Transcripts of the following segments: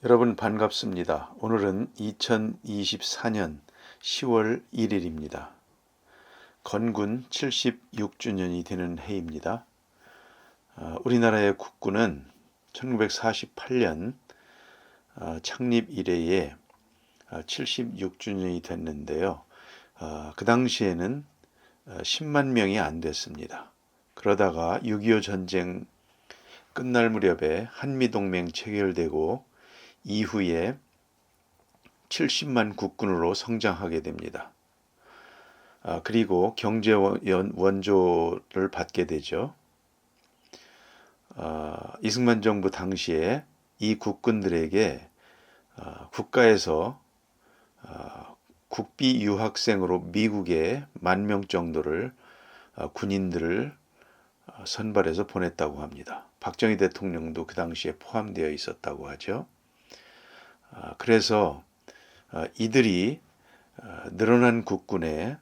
여러분 반갑습니다. 오늘은 2024년 10월 1일입니다. 건군 76주년이 되는 해입니다. 우리나라의 국군은 1948년 창립 이래에 76주년이 됐는데요. 그 당시에는 10만 명이 안 됐습니다. 그러다가 6.25 전쟁 끝날 무렵에 한미동맹 체결되고 이후에 70만 국군으로 성장하게 됩니다. 그리고 경제 원조를 받게 되죠. 이승만 정부 당시에 이 국군들에게 국가에서 국비 유학생으로 미국에 10,000명 정도를 군인들을 선발해서 보냈다고 합니다. 박정희 대통령도 그 당시에 포함되어 있었다고 하죠. 그래서 이들이 늘어난 국군에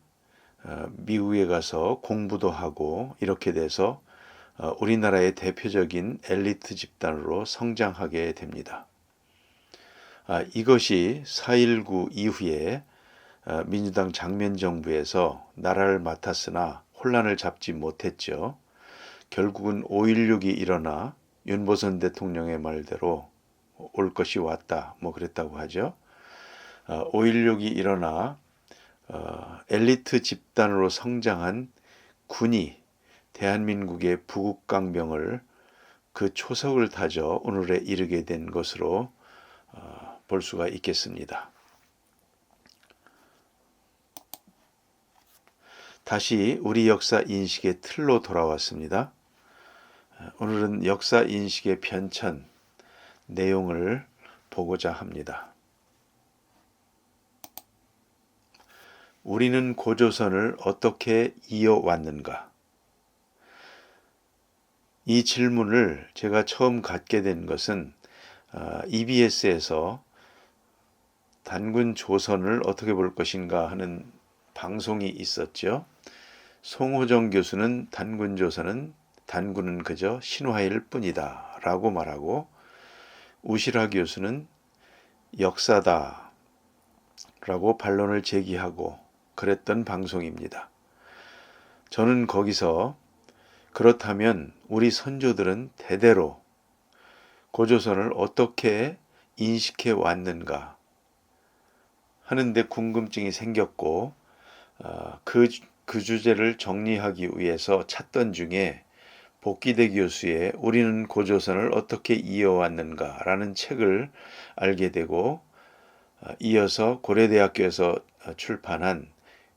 미국에 가서 공부도 하고 이렇게 돼서 우리나라의 대표적인 엘리트 집단으로 성장하게 됩니다. 이것이 4.19 이후에 민주당 장면 정부에서 나라를 맡았으나 혼란을 잡지 못했죠. 결국은 5.16이 일어나 윤보선 대통령의 말대로 올 것이 왔다 그랬다고 하죠. 5.16이 일어나 엘리트 집단으로 성장한 군이 대한민국의 부국강병을 그 초석을 다져 오늘에 이르게 된 것으로 볼 수가 있겠습니다. 다시 우리 역사 인식의 틀로 돌아왔습니다. 오늘은 역사 인식의 편찬 내용을 보고자 합니다. 우리는 고조선을 어떻게 이어왔는가? 이 질문을 제가 처음 갖게 된 것은 EBS에서 단군 조선을 어떻게 볼 것인가 하는 방송이 있었죠. 송호정 교수는 단군 조선은 단군은 그저 신화일 뿐이다 라고 말하고, 우시라 교수는 역사다 라고 반론을 제기하고 그랬던 방송입니다. 저는 거기서 그렇다면 우리 선조들은 대대로 고조선을 어떻게 인식해 왔는가 하는데 궁금증이 생겼고, 그 주제를 정리하기 위해서 찾던 중에 복기대 교수의 우리는 고조선을 어떻게 이어왔는가 라는 책을 알게 되고, 이어서 고려대학교에서 출판한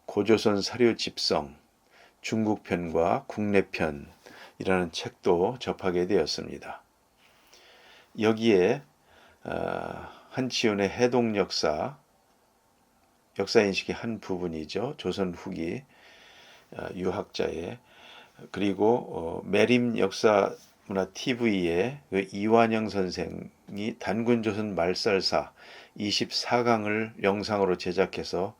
고조선 사료 집성 중국편과 국내편이라는 책도 접하게 되었습니다. 여기에 한치훈의 해동 역사인식의 한 부분이죠. 조선 후기 유학자의, 그리고 매림 역사문화 TV의 그 이완영 선생이 단군조선 말살사 24강을 영상으로 제작해서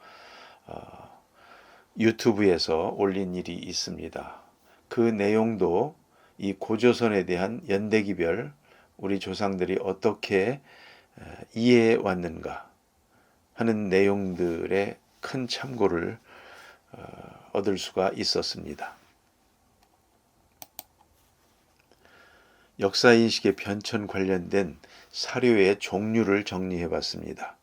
유튜브에서 올린 일이 있습니다. 그 내용도 이 고조선에 대한 연대기별 우리 조상들이 어떻게 이해해 왔는가 하는 내용들의 큰 참고를 얻을 수가 있었습니다. 역사인식의 편찬 관련된 사료의 종류를 정리해 봤습니다.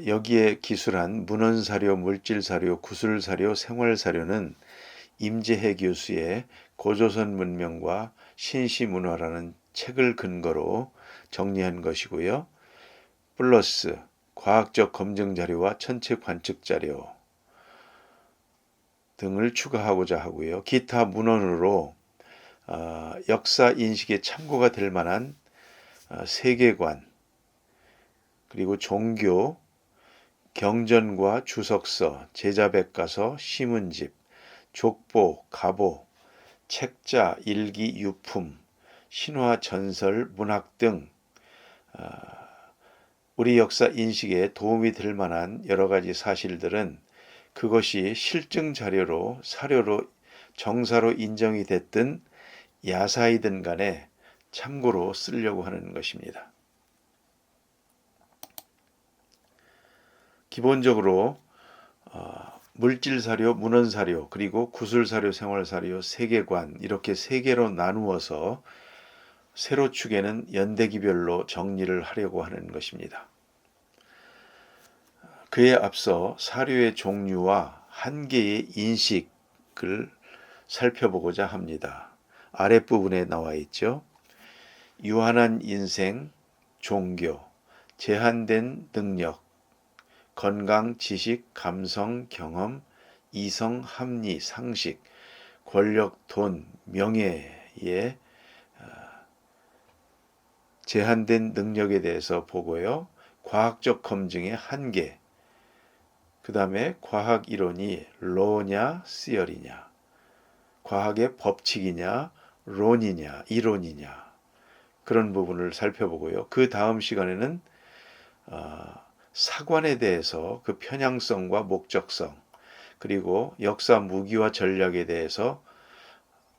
여기에 기술한 문헌사료, 물질사료, 구술사료, 생활사료는 임재해 교수의 고조선 문명과 신시문화라는 책을 근거로 정리한 것이고요. 플러스 과학적 검증자료와 천체 관측자료 등을 추가하고자 하고요. 기타 문헌으로 역사 인식에 참고가 될 만한 세계관, 그리고 종교, 경전과 주석서, 제자백과서, 시문집, 족보, 가보, 책자, 일기, 유품, 신화, 전설, 문학 등 우리 역사 인식에 도움이 될 만한 여러 가지 사실들은 그것이 실증 자료로, 사료로, 정사로 인정이 됐든 야사이든 간에 참고로 쓰려고 하는 것입니다. 기본적으로 물질사료, 문헌사료, 그리고 구술사료, 생활사료, 세계관 이렇게 세 개로 나누어서 세로축에는 연대기별로 정리를 하려고 하는 것입니다. 그에 앞서 사료의 종류와 한계의 인식을 살펴보고자 합니다. 아랫부분에 나와 있죠. 유한한 인생, 종교, 제한된 능력, 건강, 지식, 감성, 경험, 이성, 합리, 상식, 권력, 돈, 명예의 제한된 능력에 대해서 보고요. 과학적 검증의 한계, 그 다음에 과학 이론이 로냐, 시어리냐, 과학의 법칙이냐, 론이냐, 이론이냐, 그런 부분을 살펴보고요. 그 다음 시간에는 사관에 대해서 그 편향성과 목적성, 그리고 역사 무기와 전략에 대해서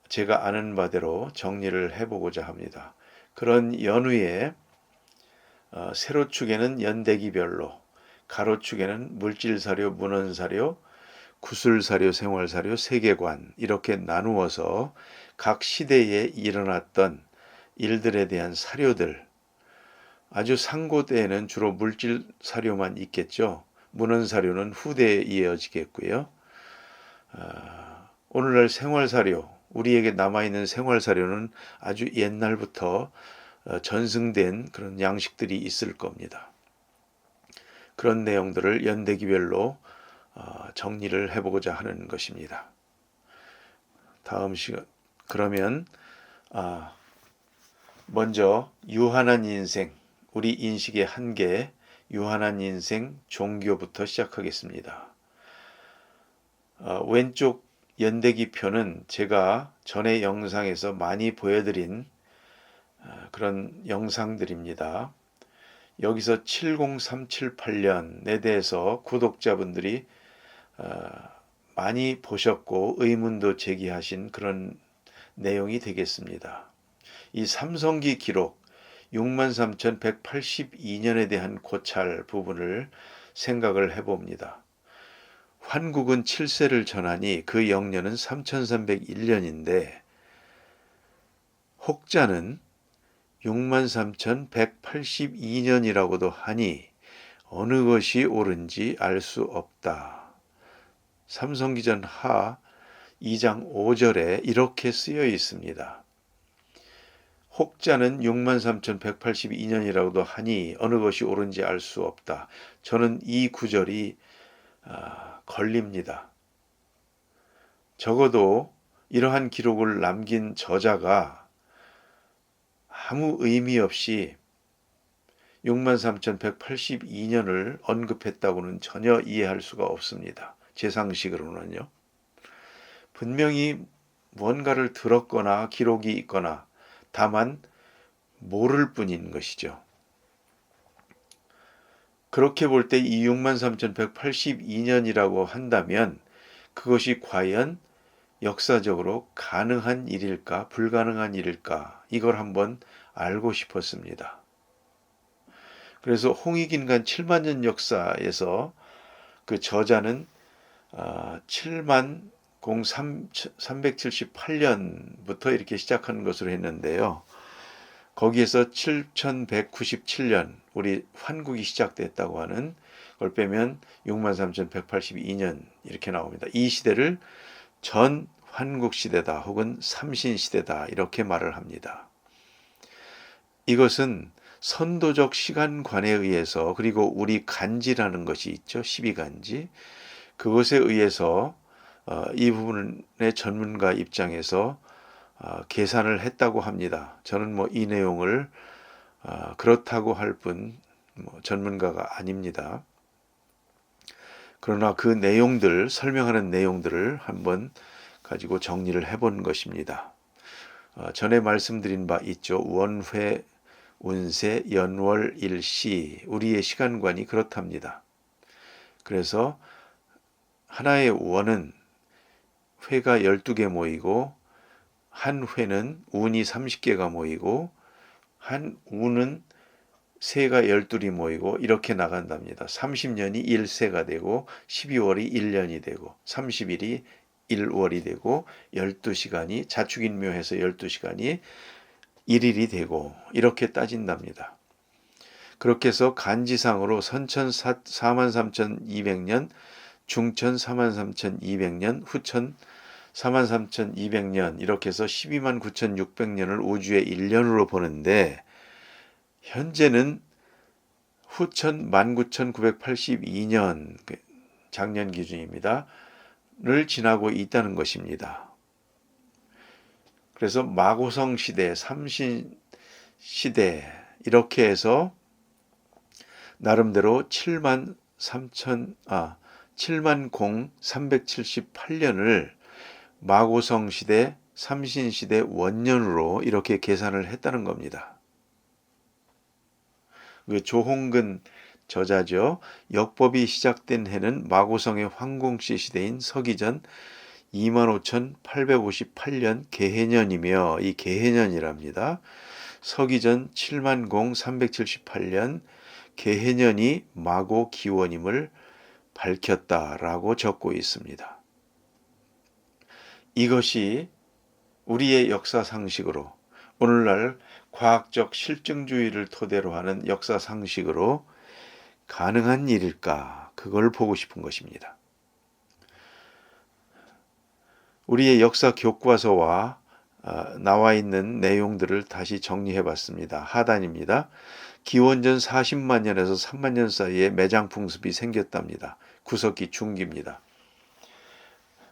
제가 아는 바대로 정리를 해보고자 합니다. 그런 연후에 세로축에는 연대기별로, 가로축에는 물질사료, 문헌사료, 구술사료, 생활사료, 세계관 이렇게 나누어서 각 시대에 일어났던 일들에 대한 사료들, 아주 상고 때에는 주로 물질 사료만 있겠죠. 문헌 사료는 후대에 이어지겠고요. 오늘날 생활 사료, 우리에게 남아있는 생활 사료는 아주 옛날부터 전승된 그런 양식들이 있을 겁니다. 그런 내용들을 연대기별로 정리를 해보고자 하는 것입니다. 다음 시간 그러면 먼저 유한한 인생, 우리 인식의 한계, 유한한 인생, 종교부터 시작하겠습니다. 왼쪽 연대기 표는 제가 전에 영상에서 많이 보여드린 그런 영상들입니다. 여기서 70378년에 대해서 구독자분들이 많이 보셨고 의문도 제기하신 그런 내용이 되겠습니다. 이 삼성기 기록 63,182년에 대한 고찰 부분을 생각을 해봅니다. 환국은 7세를 전하니 그 영년은 3301년인데 혹자는 63,182년이라고도 하니 어느 것이 옳은지 알 수 없다. 삼성기전 하 2장 5절에 이렇게 쓰여 있습니다. 혹자는 63,182년이라고도 하니 어느 것이 옳은지 알 수 없다. 저는 이 구절이 걸립니다. 적어도 이러한 기록을 남긴 저자가 아무 의미 없이 63,182년을 언급했다고는 전혀 이해할 수가 없습니다. 제 상식으로는요. 분명히 뭔가를 들었거나 기록이 있거나 다만 모를 뿐인 것이죠. 그렇게 볼 때 이 63,182년이라고 한다면 그것이 과연 역사적으로 가능한 일일까 불가능한 일일까 이걸 한번 알고 싶었습니다. 그래서 홍익인간 7만 년 역사에서 그 저자는 7만 0378년부터 이렇게 시작하는 것으로 했는데요. 거기에서 7197년 우리 환국이 시작됐다고 하는 걸 빼면 63,182년 이렇게 나옵니다. 이 시대를 전 환국 시대다 혹은 삼신 시대다 이렇게 말을 합니다. 이것은 선도적 시간관에 의해서 그리고 우리 간지라는 것이 있죠. 12간지. 그것에 의해서 이 부분의 전문가 입장에서 계산을 했다고 합니다. 저는 이 내용을 그렇다고 할 뿐 전문가가 아닙니다. 그러나 그 내용들, 설명하는 내용들을 한번 가지고 정리를 해본 것입니다. 전에 말씀드린 바 있죠. 원회, 운세, 연월, 일시, 우리의 시간관이 그렇답니다. 그래서 하나의 원은 회가 12개 모이고 한 회는 운이 30개가 모이고 한 운은 새가 12이 모이고 이렇게 나간답니다. 30년이 1세가 되고 12월이 1년이 되고 30일이 1월이 되고 12시간이 자축인묘해서 12시간이 1일이 되고 이렇게 따진답니다. 그렇게 해서 간지상으로 선천 43,200년, 중천 43,200년, 후천 43,200년 이렇게 해서 129,600년을 우주의 1년으로 보는데 현재는 후천 19,982년 작년 기준입니다. 를 지나고 있다는 것입니다. 그래서 마고성 시대, 삼신 시대 이렇게 해서 나름대로 70,378년을 마고성 시대, 삼신 시대 원년으로 이렇게 계산을 했다는 겁니다. 그 조홍근 저자죠. 역법이 시작된 해는 마고성의 황공씨 시대인 서기전 25,858년 개해년이며 이 개해년이랍니다. 서기전 70,378년 개해년이 마고 기원임을 밝혔다라고 적고 있습니다. 이것이 우리의 역사 상식으로 오늘날 과학적 실증주의를 토대로 하는 역사 상식으로 가능한 일일까? 그걸 보고 싶은 것입니다. 우리의 역사 교과서와 나와 있는 내용들을 다시 정리해 봤습니다. 하단입니다. 기원전 40만 년에서 3만 년 사이에 매장 풍습이 생겼답니다. 구석기 중기입니다.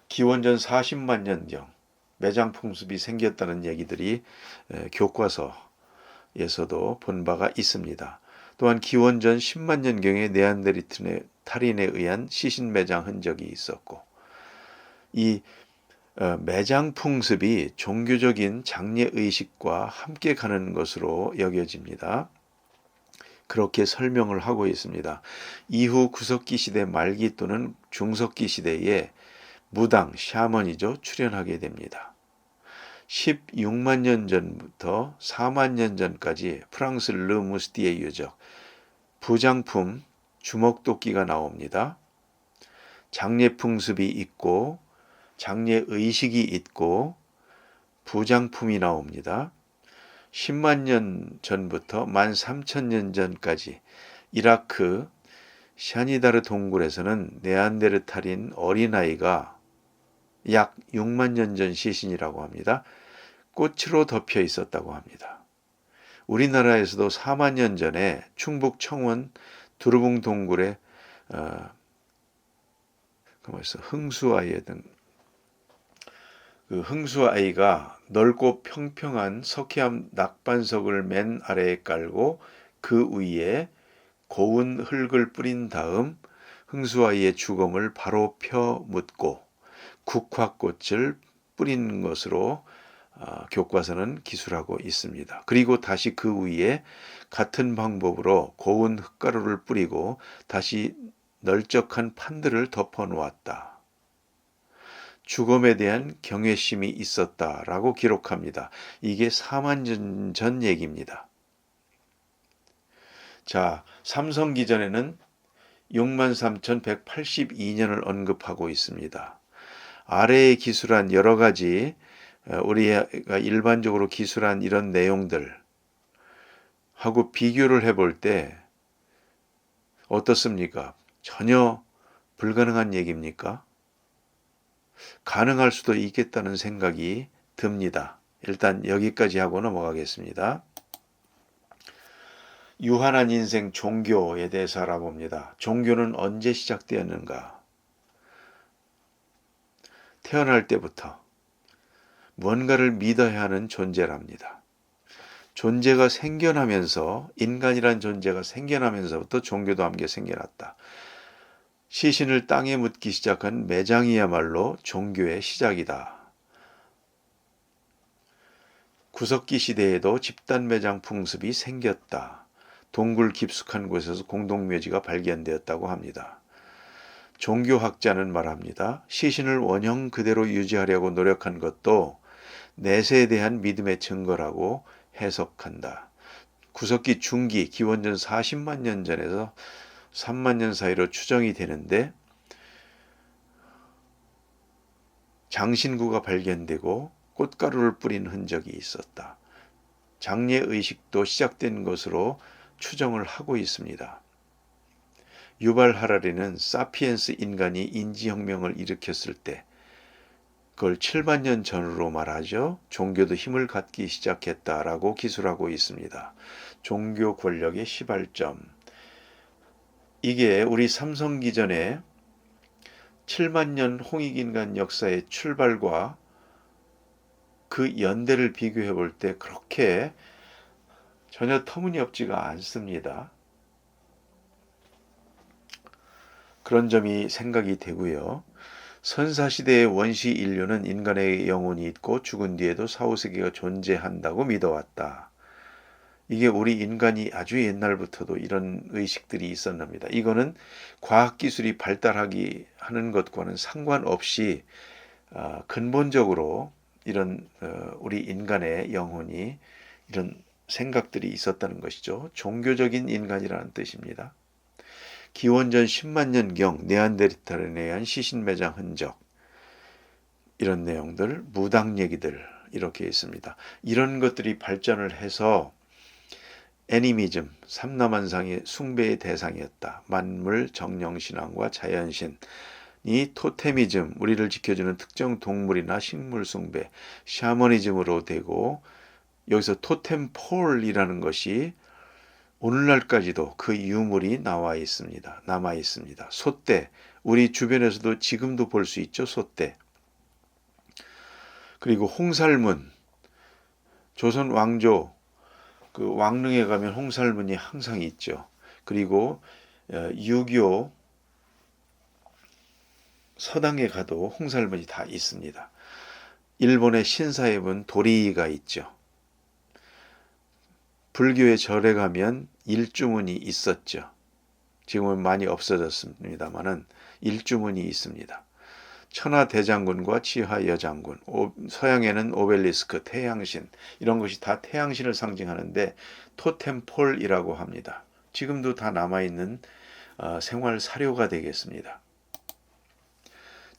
기원전 40만 년경 매장 풍습이 생겼다는 얘기들이 교과서에서도 본 바가 있습니다. 또한 기원전 10만 년경에 네안데르탈인에 의한 시신 매장 흔적이 있었고 이 매장 풍습이 종교적인 장례 의식과 함께 가는 것으로 여겨집니다. 그렇게 설명을 하고 있습니다. 이후 구석기 시대 말기 또는 중석기 시대에 무당, 샤먼이죠. 출현하게 됩니다. 16만 년 전부터 4만 년 전까지 프랑스 르무스티의 유적, 부장품, 주먹도끼가 나옵니다. 장례 풍습이 있고 장례 의식이 있고 부장품이 나옵니다. 10만 년 전부터 13,000년 전까지 이라크 샤니다르 동굴에서는 네안데르탈인 어린아이가 약 6만 년 전 시신이라고 합니다. 꽃으로 덮여 있었다고 합니다. 우리나라에서도 4만 년 전에 충북 청원 두루붕 동굴에 흥수아이 등 그 흥수아이가 넓고 평평한 석회암 낙반석을 맨 아래에 깔고 그 위에 고운 흙을 뿌린 다음 흥수아이의 주검을 바로 펴 묻고 국화꽃을 뿌리는 것으로 교과서는 기술하고 있습니다. 그리고 다시 그 위에 같은 방법으로 고운 흙가루를 뿌리고 다시 널쩍한 판들을 덮어 놓았다. 주검에 대한 경외심이 있었다라고 기록합니다. 이게 4만 년 전 얘기입니다. 자, 삼성기전에는 63,182년을 언급하고 있습니다. 아래에 기술한 여러 가지 우리가 일반적으로 기술한 이런 내용들 하고 비교를 해볼 때 어떻습니까? 전혀 불가능한 얘기입니까? 가능할 수도 있겠다는 생각이 듭니다. 일단 여기까지 하고 넘어가겠습니다. 유한한 인생 종교에 대해서 알아봅니다. 종교는 언제 시작되었는가? 태어날 때부터 뭔가를 믿어야 하는 존재랍니다. 존재가 생겨나면서 인간이란 존재가 생겨나면서부터 종교도 함께 생겨났다. 시신을 땅에 묻기 시작한 매장이야말로 종교의 시작이다. 구석기 시대에도 집단 매장 풍습이 생겼다. 동굴 깊숙한 곳에서 공동묘지가 발견되었다고 합니다. 종교학자는 말합니다. 시신을 원형 그대로 유지하려고 노력한 것도 내세에 대한 믿음의 증거라고 해석한다. 구석기 중기 기원전 40만 년 전에서 3만 년 사이로 추정이 되는데 장신구가 발견되고 꽃가루를 뿌린 흔적이 있었다. 장례의식도 시작된 것으로 추정을 하고 있습니다. 유발 하라리는 사피엔스 인간이 인지혁명을 일으켰을 때 그걸 7만 년 전으로 말하죠. 종교도 힘을 갖기 시작했다라고 기술하고 있습니다. 종교 권력의 시발점. 이게 우리 삼성기전의 7만 년 홍익인간 역사의 출발과 그 연대를 비교해 볼 때 그렇게 전혀 터무니없지가 않습니다. 그런 점이 생각이 되고요. 선사시대의 원시 인류는 인간의 영혼이 있고 죽은 뒤에도 사후세계가 존재한다고 믿어왔다. 이게 우리 인간이 아주 옛날부터도 이런 의식들이 있었답니다. 이거는 과학기술이 발달하기 하는 것과는 상관없이 근본적으로 이런 우리 인간의 영혼이 이런 생각들이 있었다는 것이죠. 종교적인 인간이라는 뜻입니다. 기원전 10만 년경 네안데르탈인에 의한 시신매장 흔적, 이런 내용들, 무당 얘기들 이렇게 있습니다. 이런 것들이 발전을 해서 애니미즘, 삼라만상의 숭배의 대상이었다. 만물 정령신앙과 자연신, 이 토테미즘, 우리를 지켜주는 특정 동물이나 식물 숭배, 샤머니즘으로 되고, 여기서 토템폴이라는 것이 오늘날까지도 그 유물이 남아 있습니다. 솥대, 우리 주변에서도 지금도 볼 수 있죠. 솥대. 그리고 홍살문, 조선 왕조 그 왕릉에 가면 홍살문이 항상 있죠. 그리고 유교 서당에 가도 홍살문이 다 있습니다. 일본의 신사에 본 도리가 있죠. 불교의 절에 가면 일주문이 있었죠. 지금은 많이 없어졌습니다만은 일주문이 있습니다. 천하대장군과 치하여장군, 서양에는 오벨리스크, 태양신, 이런 것이 다 태양신을 상징하는데 토템폴이라고 합니다. 지금도 다 남아있는 생활 사료가 되겠습니다.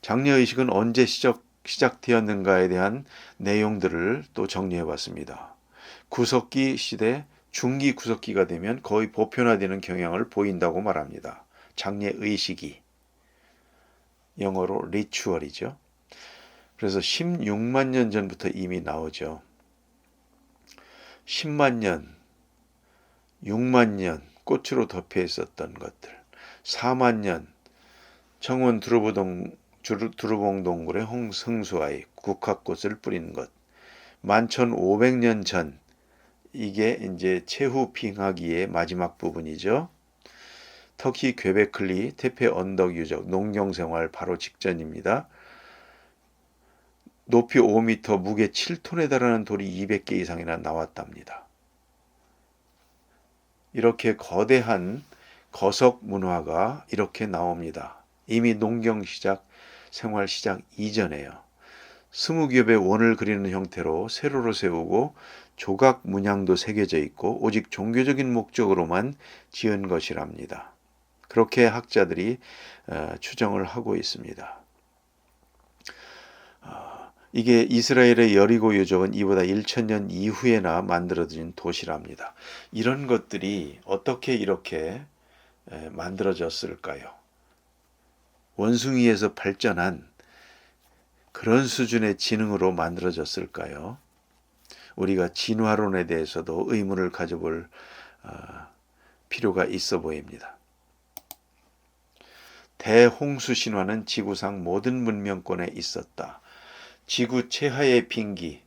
장례의식은 언제 시작되었는가에 대한 내용들을 또 정리해봤습니다. 구석기 시대, 중기 구석기가 되면 거의 보편화되는 경향을 보인다고 말합니다. 장례의식이. 영어로 리추얼이죠. 그래서 16만 년 전부터 이미 나오죠. 10만 년, 6만 년 꽃으로 덮여 있었던 것들, 4만 년 청원 두루봉동굴의 홍승수아의 국화꽃을 뿌린 것, 11,500년 전, 이게 이제 최후 빙하기의 마지막 부분이죠. 터키 괴베클리 테페 언덕 유적 농경생활 바로 직전입니다. 높이 5m, 무게 7톤에 달하는 돌이 200개 이상이나 나왔답니다. 이렇게 거대한 거석 문화가 이렇게 나옵니다. 이미 농경 시작, 생활 시작 이전에요. 20겹의 원을 그리는 형태로 세로로 세우고 조각 문양도 새겨져 있고 오직 종교적인 목적으로만 지은 것이랍니다. 그렇게 학자들이 추정을 하고 있습니다. 이게 이스라엘의 여리고 유적은 이보다 1000년 이후에나 만들어진 도시랍니다. 이런 것들이 어떻게 이렇게 만들어졌을까요? 원숭이에서 발전한 그런 수준의 지능으로 만들어졌을까요? 우리가 진화론에 대해서도 의문을 가져볼 필요가 있어 보입니다. 대홍수 신화는 지구상 모든 문명권에 있었다. 지구 최하의 빙기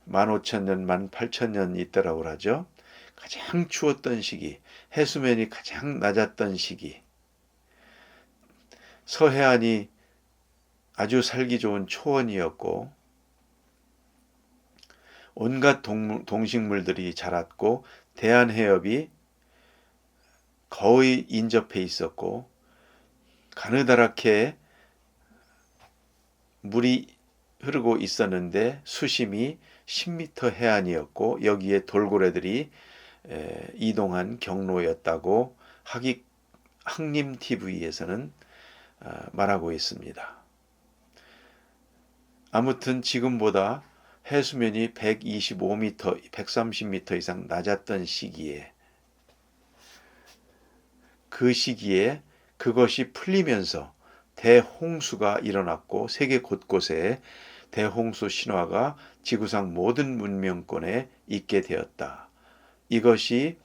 15,000년, 18,000년 있다라고 하죠. 가장 추웠던 시기, 해수면이 가장 낮았던 시기, 서해안이 아주 살기 좋은 초원이었고 온갖 동식물들이 자랐고 대한해협이 거의 인접해 있었고 가느다랗게 물이 흐르고 있었는데 수심이 10m 해안이었고 여기에 돌고래들이 이동한 경로였다고 학림 TV에서는 말하고 있습니다. 아무튼 지금보다 해수면이 125m, 130m 이상 낮았던 시기에 그것이 풀리면서 대홍수가 일어났고 세계 곳곳에 대홍수 신화가 지구상 모든 문명권에 있게 되었다. 이것이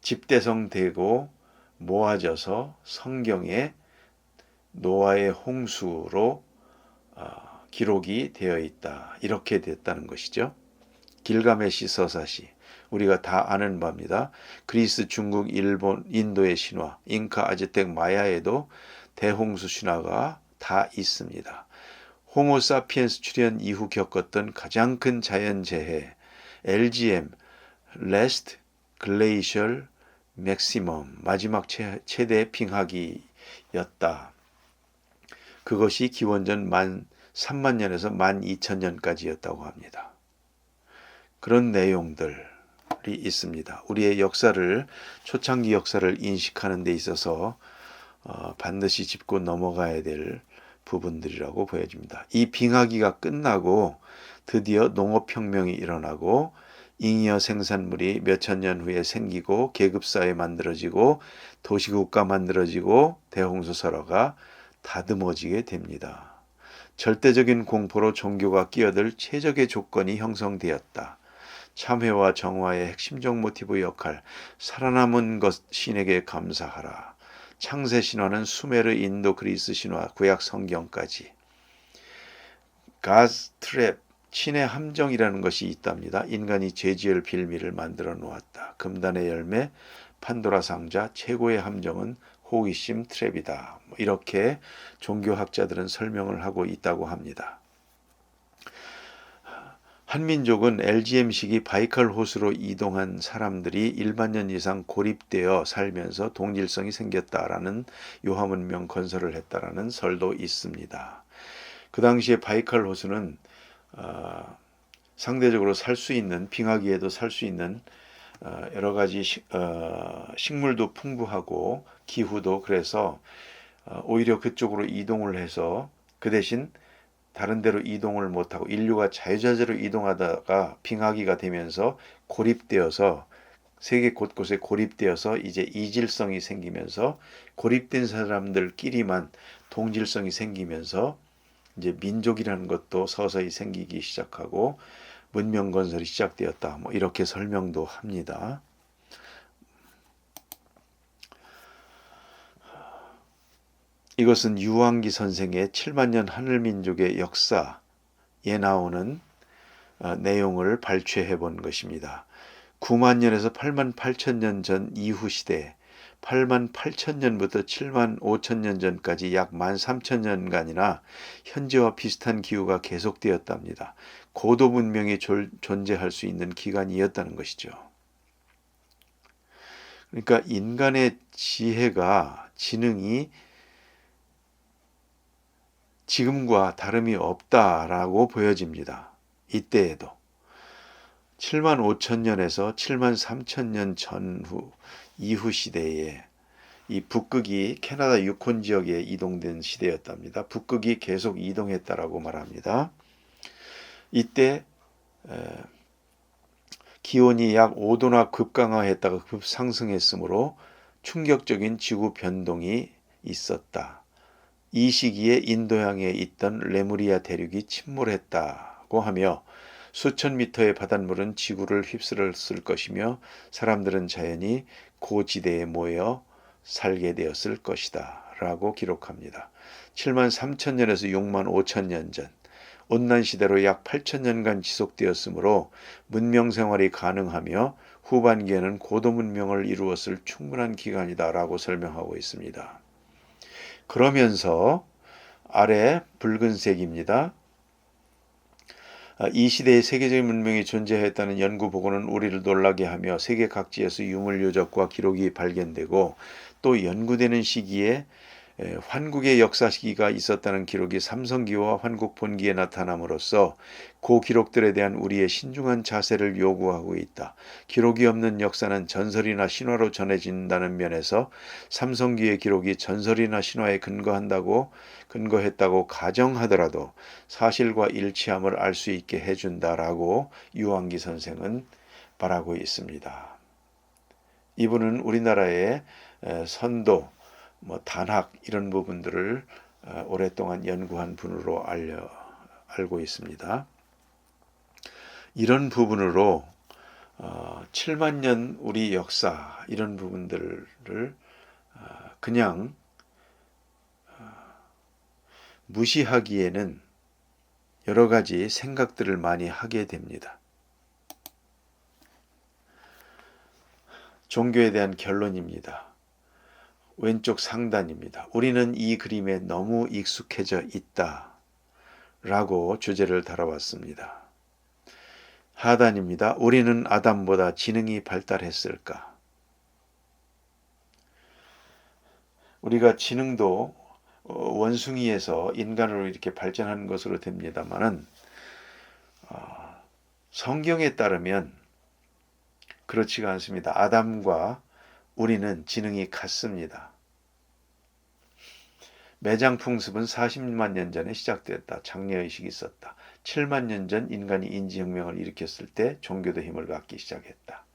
집대성되고 모아져서 성경에 노아의 홍수로 기록이 되어 있다. 이렇게 됐다는 것이죠. 길가메시 서사시, 우리가 다 아는 바입니다. 그리스, 중국, 일본, 인도의 신화, 잉카, 아즈텍, 마야에도 대홍수 신화가 다 있습니다. 호모사피엔스 출현 이후 겪었던 가장 큰 자연재해, LGM, Last Glacial Maximum, 마지막 최대 빙하기였다. 그것이 기원전 3만 년에서 12,000년까지였다고 합니다. 그런 내용들이 있습니다. 우리의 역사를, 초창기 역사를 인식하는 데 있어서 반드시 짚고 넘어가야 될 부분들이라고 보여집니다. 이 빙하기가 끝나고 드디어 농업혁명이 일어나고 잉여 생산물이 몇천 년 후에 생기고 계급사회 만들어지고 도시국가 만들어지고 대홍수설화가 다듬어지게 됩니다. 절대적인 공포로 종교가 끼어들 최적의 조건이 형성되었다. 참회와 정화의 핵심적 모티브 역할, 살아남은 것 신에게 감사하라. 창세 신화는 수메르, 인도, 그리스 신화, 구약 성경까지. God's trap, 신의 함정이라는 것이 있답니다. 인간이 죄지을 빌미를 만들어 놓았다. 금단의 열매, 판도라 상자, 최고의 함정은 호기심 트랩이다. 이렇게 종교학자들은 설명을 하고 있다고 합니다. 한민족은 LGM식이 바이칼 호수로 이동한 사람들이 일반년 이상 고립되어 살면서 동질성이 생겼다라는 유화문명 건설을 했다라는 설도 있습니다. 그 당시에 바이칼 호수는 상대적으로 살 수 있는, 빙하기에도 살 수 있는 여러 가지 식물도 풍부하고 기후도 그래서 오히려 그쪽으로 이동을 해서 그 대신 다른 데로 이동을 못하고 인류가 자유자재로 이동하다가 빙하기가 되면서 고립되어서 세계 곳곳에 고립되어서 이제 이질성이 생기면서 고립된 사람들끼리만 동질성이 생기면서 이제 민족이라는 것도 서서히 생기기 시작하고 문명 건설이 시작되었다. 이렇게 설명도 합니다. 이것은 유황기 선생의 7만 년 하늘민족의 역사에 나오는 내용을 발췌해 본 것입니다. 9만 년에서 8만 8천 년 전 이후 시대, 8만 8천 년부터 7만 5천 년 전까지 약 13,000년간이나 현재와 비슷한 기후가 계속되었답니다. 고도 문명이 존재할 수 있는 기간이었다는 것이죠. 그러니까 인간의 지능이 지금과 다름이 없다라고 보여집니다. 이때에도 7만 5천 년에서 7만 3천 년 전후 이후 시대에 이 북극이 캐나다 유콘 지역에 이동된 시대였답니다. 북극이 계속 이동했다라고 말합니다. 이때 기온이 약 5도나 급강하했다가 급상승했으므로 충격적인 지구 변동이 있었다. 이 시기에 인도양에 있던 레무리아 대륙이 침몰했다고 하며 수천 미터의 바닷물은 지구를 휩쓸었을 것이며 사람들은 자연히 고지대에 모여 살게 되었을 것이다 라고 기록합니다. 7만 3천 년에서 6만 5천 년 전 온난시대로 약 8천 년간 지속되었으므로 문명생활이 가능하며 후반기에는 고도문명을 이루었을 충분한 기간이다 라고 설명하고 있습니다. 그러면서 아래 붉은색입니다. 이 시대에 세계적인 문명이 존재했다는 연구 보고는 우리를 놀라게 하며 세계 각지에서 유물 유적과 기록이 발견되고 또 연구되는 시기에 환국의 역사 시기가 있었다는 기록이 삼성기와 환국 본기에 나타남으로써 그 기록들에 대한 우리의 신중한 자세를 요구하고 있다. 기록이 없는 역사는 전설이나 신화로 전해진다는 면에서 삼성기의 기록이 전설이나 신화에 근거했다고 가정하더라도 사실과 일치함을 알 수 있게 해준다라고 유한기 선생은 말하고 있습니다. 이분은 우리나라의 선도, 단학 이런 부분들을 오랫동안 연구한 분으로 알고 있습니다. 이런 부분으로 7만 년 우리 역사 이런 부분들을 그냥 무시하기에는 여러 가지 생각들을 많이 하게 됩니다. 종교에 대한 결론입니다. 왼쪽 상단입니다. 우리는 이 그림에 너무 익숙해져 있다 라고 주제를 다뤄봤습니다. 하단입니다. 우리는 아담보다 지능이 발달했을까? 우리가 지능도 원숭이에서 인간으로 이렇게 발전하는 것으로 됩니다만은 성경에 따르면 그렇지가 않습니다. 아담과 우리는 지능이 같습니다. 매장 풍습은 40만 년 전에 시작됐다. 장래의식이 있었다. 7만 년 전 인간이 인지혁명을 일으켰을 때 종교도 힘을 갖기 시작했다.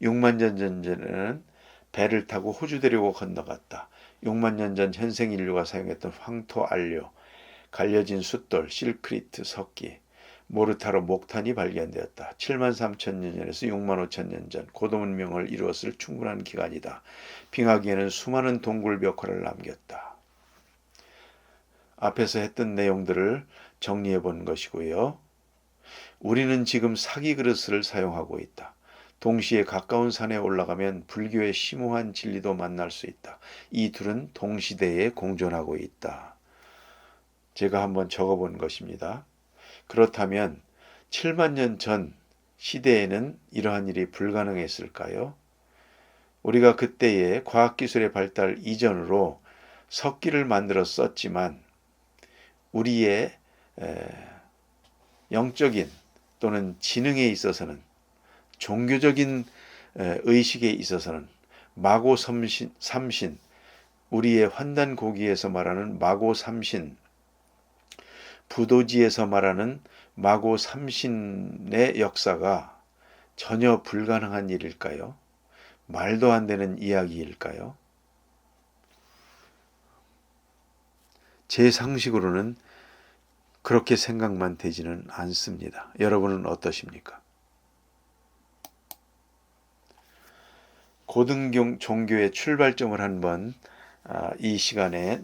6만 년 전에는 배를 타고 호주 대륙을 건너갔다. 6만 년 전 현생 인류가 사용했던 황토 안료, 갈려진 숫돌, 실크리트, 석기, 모르타로 목탄이 발견되었다. 7만 3천 년 전에서 6만 5천 년 전 고도문명을 이루었을 충분한 기간이다. 빙하기에는 수많은 동굴 벽화를 남겼다. 앞에서 했던 내용들을 정리해 본 것이고요. 우리는 지금 사기 그릇을 사용하고 있다. 동시에 가까운 산에 올라가면 불교의 심오한 진리도 만날 수 있다. 이 둘은 동시대에 공존하고 있다. 제가 한번 적어본 것입니다. 그렇다면 7만 년 전 시대에는 이러한 일이 불가능했을까요? 우리가 그때의 과학기술의 발달 이전으로 석기를 만들어 썼지만 우리의 영적인 또는 지능에 있어서는 종교적인 의식에 있어서는 마고 삼신, 우리의 환단고기에서 말하는 마고 삼신, 부도지에서 말하는 마고 삼신의 역사가 전혀 불가능한 일일까요? 말도 안 되는 이야기일까요? 제 상식으로는 그렇게 생각만 되지는 않습니다. 여러분은 어떠십니까? 고등 종교의 출발점을 한번 이 시간에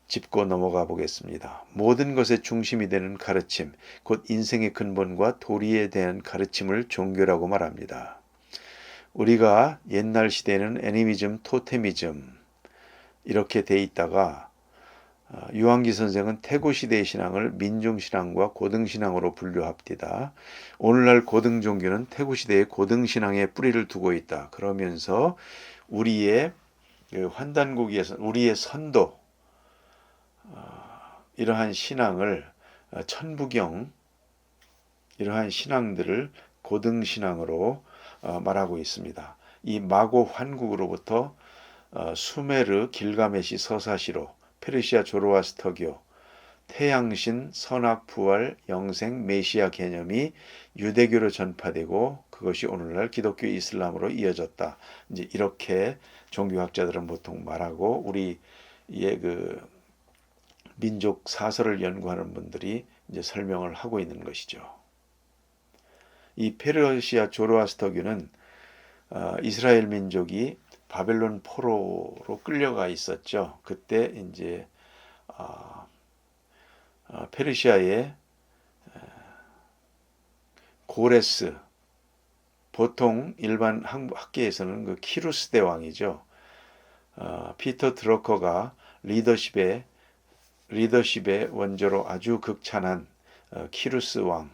짚고 넘어가 보겠습니다. 모든 것의 중심이 되는 가르침, 곧 인생의 근본과 도리에 대한 가르침을 종교라고 말합니다. 우리가 옛날 시대에는 애니미즘, 토테미즘 이렇게 돼 있다가 유한기 선생은 태고시대의 신앙을 민중신앙과 고등신앙으로 분류합니다. 오늘날 고등종교는 태고시대의 고등신앙에 뿌리를 두고 있다. 그러면서 우리의 환단고기에서 우리의 선도 이러한 신앙을 천부경 이러한 신앙들을 고등신앙으로 말하고 있습니다. 이 마고 환국으로부터 수메르 길가메시 서사시로 페르시아 조로아스터교 태양신 선악 부활 영생 메시아 개념이 유대교로 전파되고 그것이 오늘날 기독교 이슬람으로 이어졌다. 이제 이렇게 종교학자들은 보통 말하고 우리의 그 민족 사설을 연구하는 분들이 이제 설명을 하고 있는 것이죠. 이 페르시아 조로아스터교는 이스라엘 민족이 바벨론 포로로 끌려가 있었죠. 그때 이제 페르시아의 고레스, 보통 일반 학계에서는 그 키루스 대왕이죠. 피터 드러커가 리더십의 원조로 아주 극찬한 키루스 왕,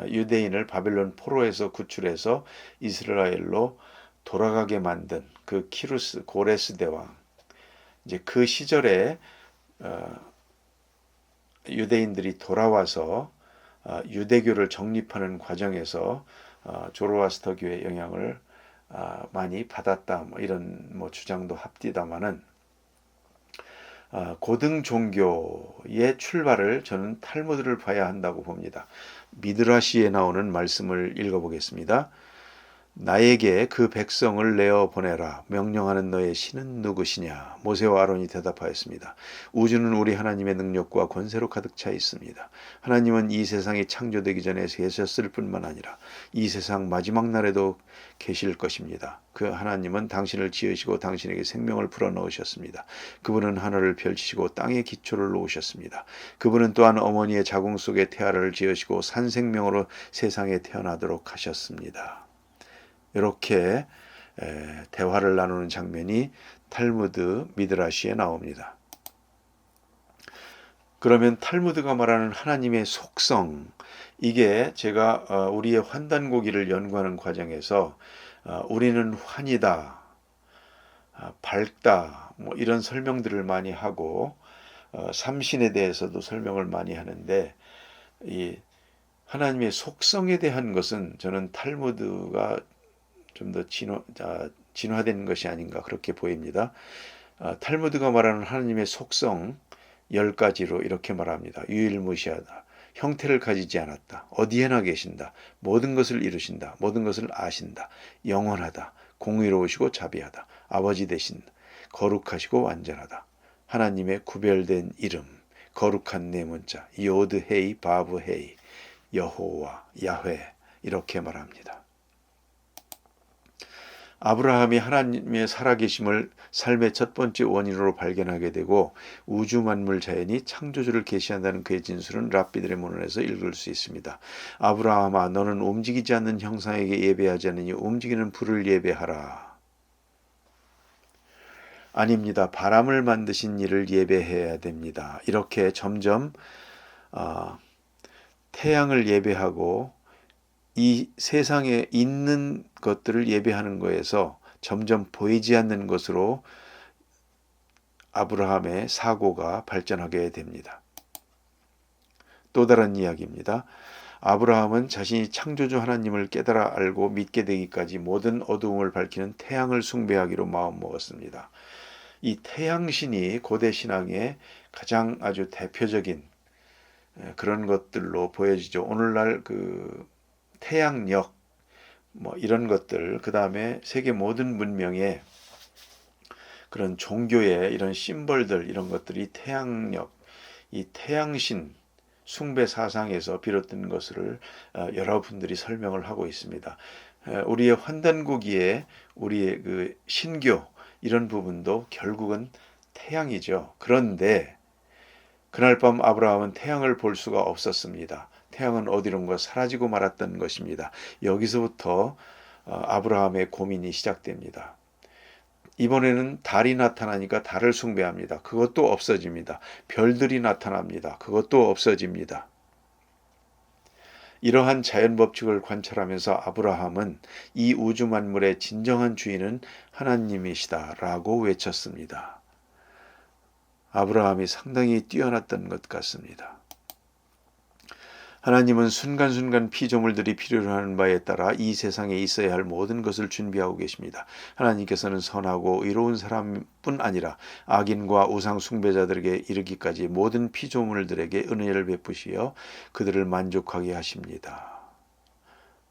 유대인을 바벨론 포로에서 구출해서 이스라엘로 돌아가게 만든 그 키루스 고레스 대왕. 이제 그 시절에 유대인들이 돌아와서 유대교를 정립하는 과정에서 조로아스터교의 영향을 많이 받았다, 뭐 이런 주장도 합디다마는 고등 종교의 출발을 저는 탈무드를 봐야 한다고 봅니다. 미드라시에 나오는 말씀을 읽어보겠습니다. 나에게 그 백성을 내어 보내라. 명령하는 너의 신은 누구시냐? 모세와 아론이 대답하였습니다. 우주는 우리 하나님의 능력과 권세로 가득 차 있습니다. 하나님은 이 세상이 창조되기 전에 계셨을 뿐만 아니라 이 세상 마지막 날에도 계실 것입니다. 그 하나님은 당신을 지으시고 당신에게 생명을 불어넣으셨습니다. 그분은 하늘을 펼치시고 땅에 기초를 놓으셨습니다. 그분은 또한 어머니의 자궁 속에 태아를 지으시고 산 생명으로 세상에 태어나도록 하셨습니다. 이렇게 대화를 나누는 장면이 탈무드 미드라시에 나옵니다. 그러면 탈무드가 말하는 하나님의 속성, 이게 제가 우리의 환단고기를 연구하는 과정에서 우리는 환이다, 밝다, 뭐 이런 설명들을 많이 하고 삼신에 대해서도 설명을 많이 하는데, 이 하나님의 속성에 대한 것은 저는 탈무드가 좀 더 진화된 것이 아닌가 그렇게 보입니다. 탈무드가 말하는 하나님의 속성 10가지로 이렇게 말합니다. 유일무시하다. 형태를 가지지 않았다. 어디에나 계신다. 모든 것을 이루신다. 모든 것을 아신다. 영원하다. 공의로우시고 자비하다. 아버지 되신 거룩하시고 완전하다. 하나님의 구별된 이름, 거룩한 네 문자, 요드 헤이 바브 헤이, 여호와 야훼, 이렇게 말합니다. 아브라함이 하나님의 살아계심을 삶의 첫 번째 원인으로 발견하게 되고 우주 만물 자연이 창조주를 계시한다는 그의 진술은 랍비들의 문헌에서 읽을 수 있습니다. 아브라함아, 너는 움직이지 않는 형상에게 예배하지 않으니 움직이는 불을 예배하라. 아닙니다. 바람을 만드신 이를 예배해야 됩니다. 이렇게 점점 태양을 예배하고 이 세상에 있는 것들을 예배하는 거에서 점점 보이지 않는 것으로 아브라함의 사고가 발전하게 됩니다. 또 다른 이야기입니다. 아브라함은 자신이 창조주 하나님을 깨달아 알고 믿게 되기까지 모든 어두움을 밝히는 태양을 숭배하기로 마음먹었습니다. 이 태양신이 고대 신앙의 가장 아주 대표적인 그런 것들로 보여지죠. 오늘날 그 태양력, 뭐 이런 것들, 그 다음에 세계 모든 문명의 그런 종교의 이런 심벌들, 이런 것들이 태양력, 이 태양신 숭배 사상에서 비롯된 것을 여러분들이 설명을 하고 있습니다. 우리의 환단고기에 우리의 그 신교 이런 부분도 결국은 태양이죠. 그런데 그날 밤 아브라함은 태양을 볼 수가 없었습니다. 태양은 어디론가 사라지고 말았던 것입니다. 여기서부터 아브라함의 고민이 시작됩니다. 이번에는 달이 나타나니까 달을 숭배합니다. 그것도 없어집니다. 별들이 나타납니다. 그것도 없어집니다. 이러한 자연 법칙을 관찰하면서 아브라함은 이 우주 만물의 진정한 주인은 하나님이시다라고 외쳤습니다. 아브라함이 상당히 뛰어났던 것 같습니다. 하나님은 순간순간 피조물들이 필요로 하는 바에 따라 이 세상에 있어야 할 모든 것을 준비하고 계십니다. 하나님께서는 선하고 의로운 사람뿐 아니라 악인과 우상 숭배자들에게 이르기까지 모든 피조물들에게 은혜를 베푸시어 그들을 만족하게 하십니다.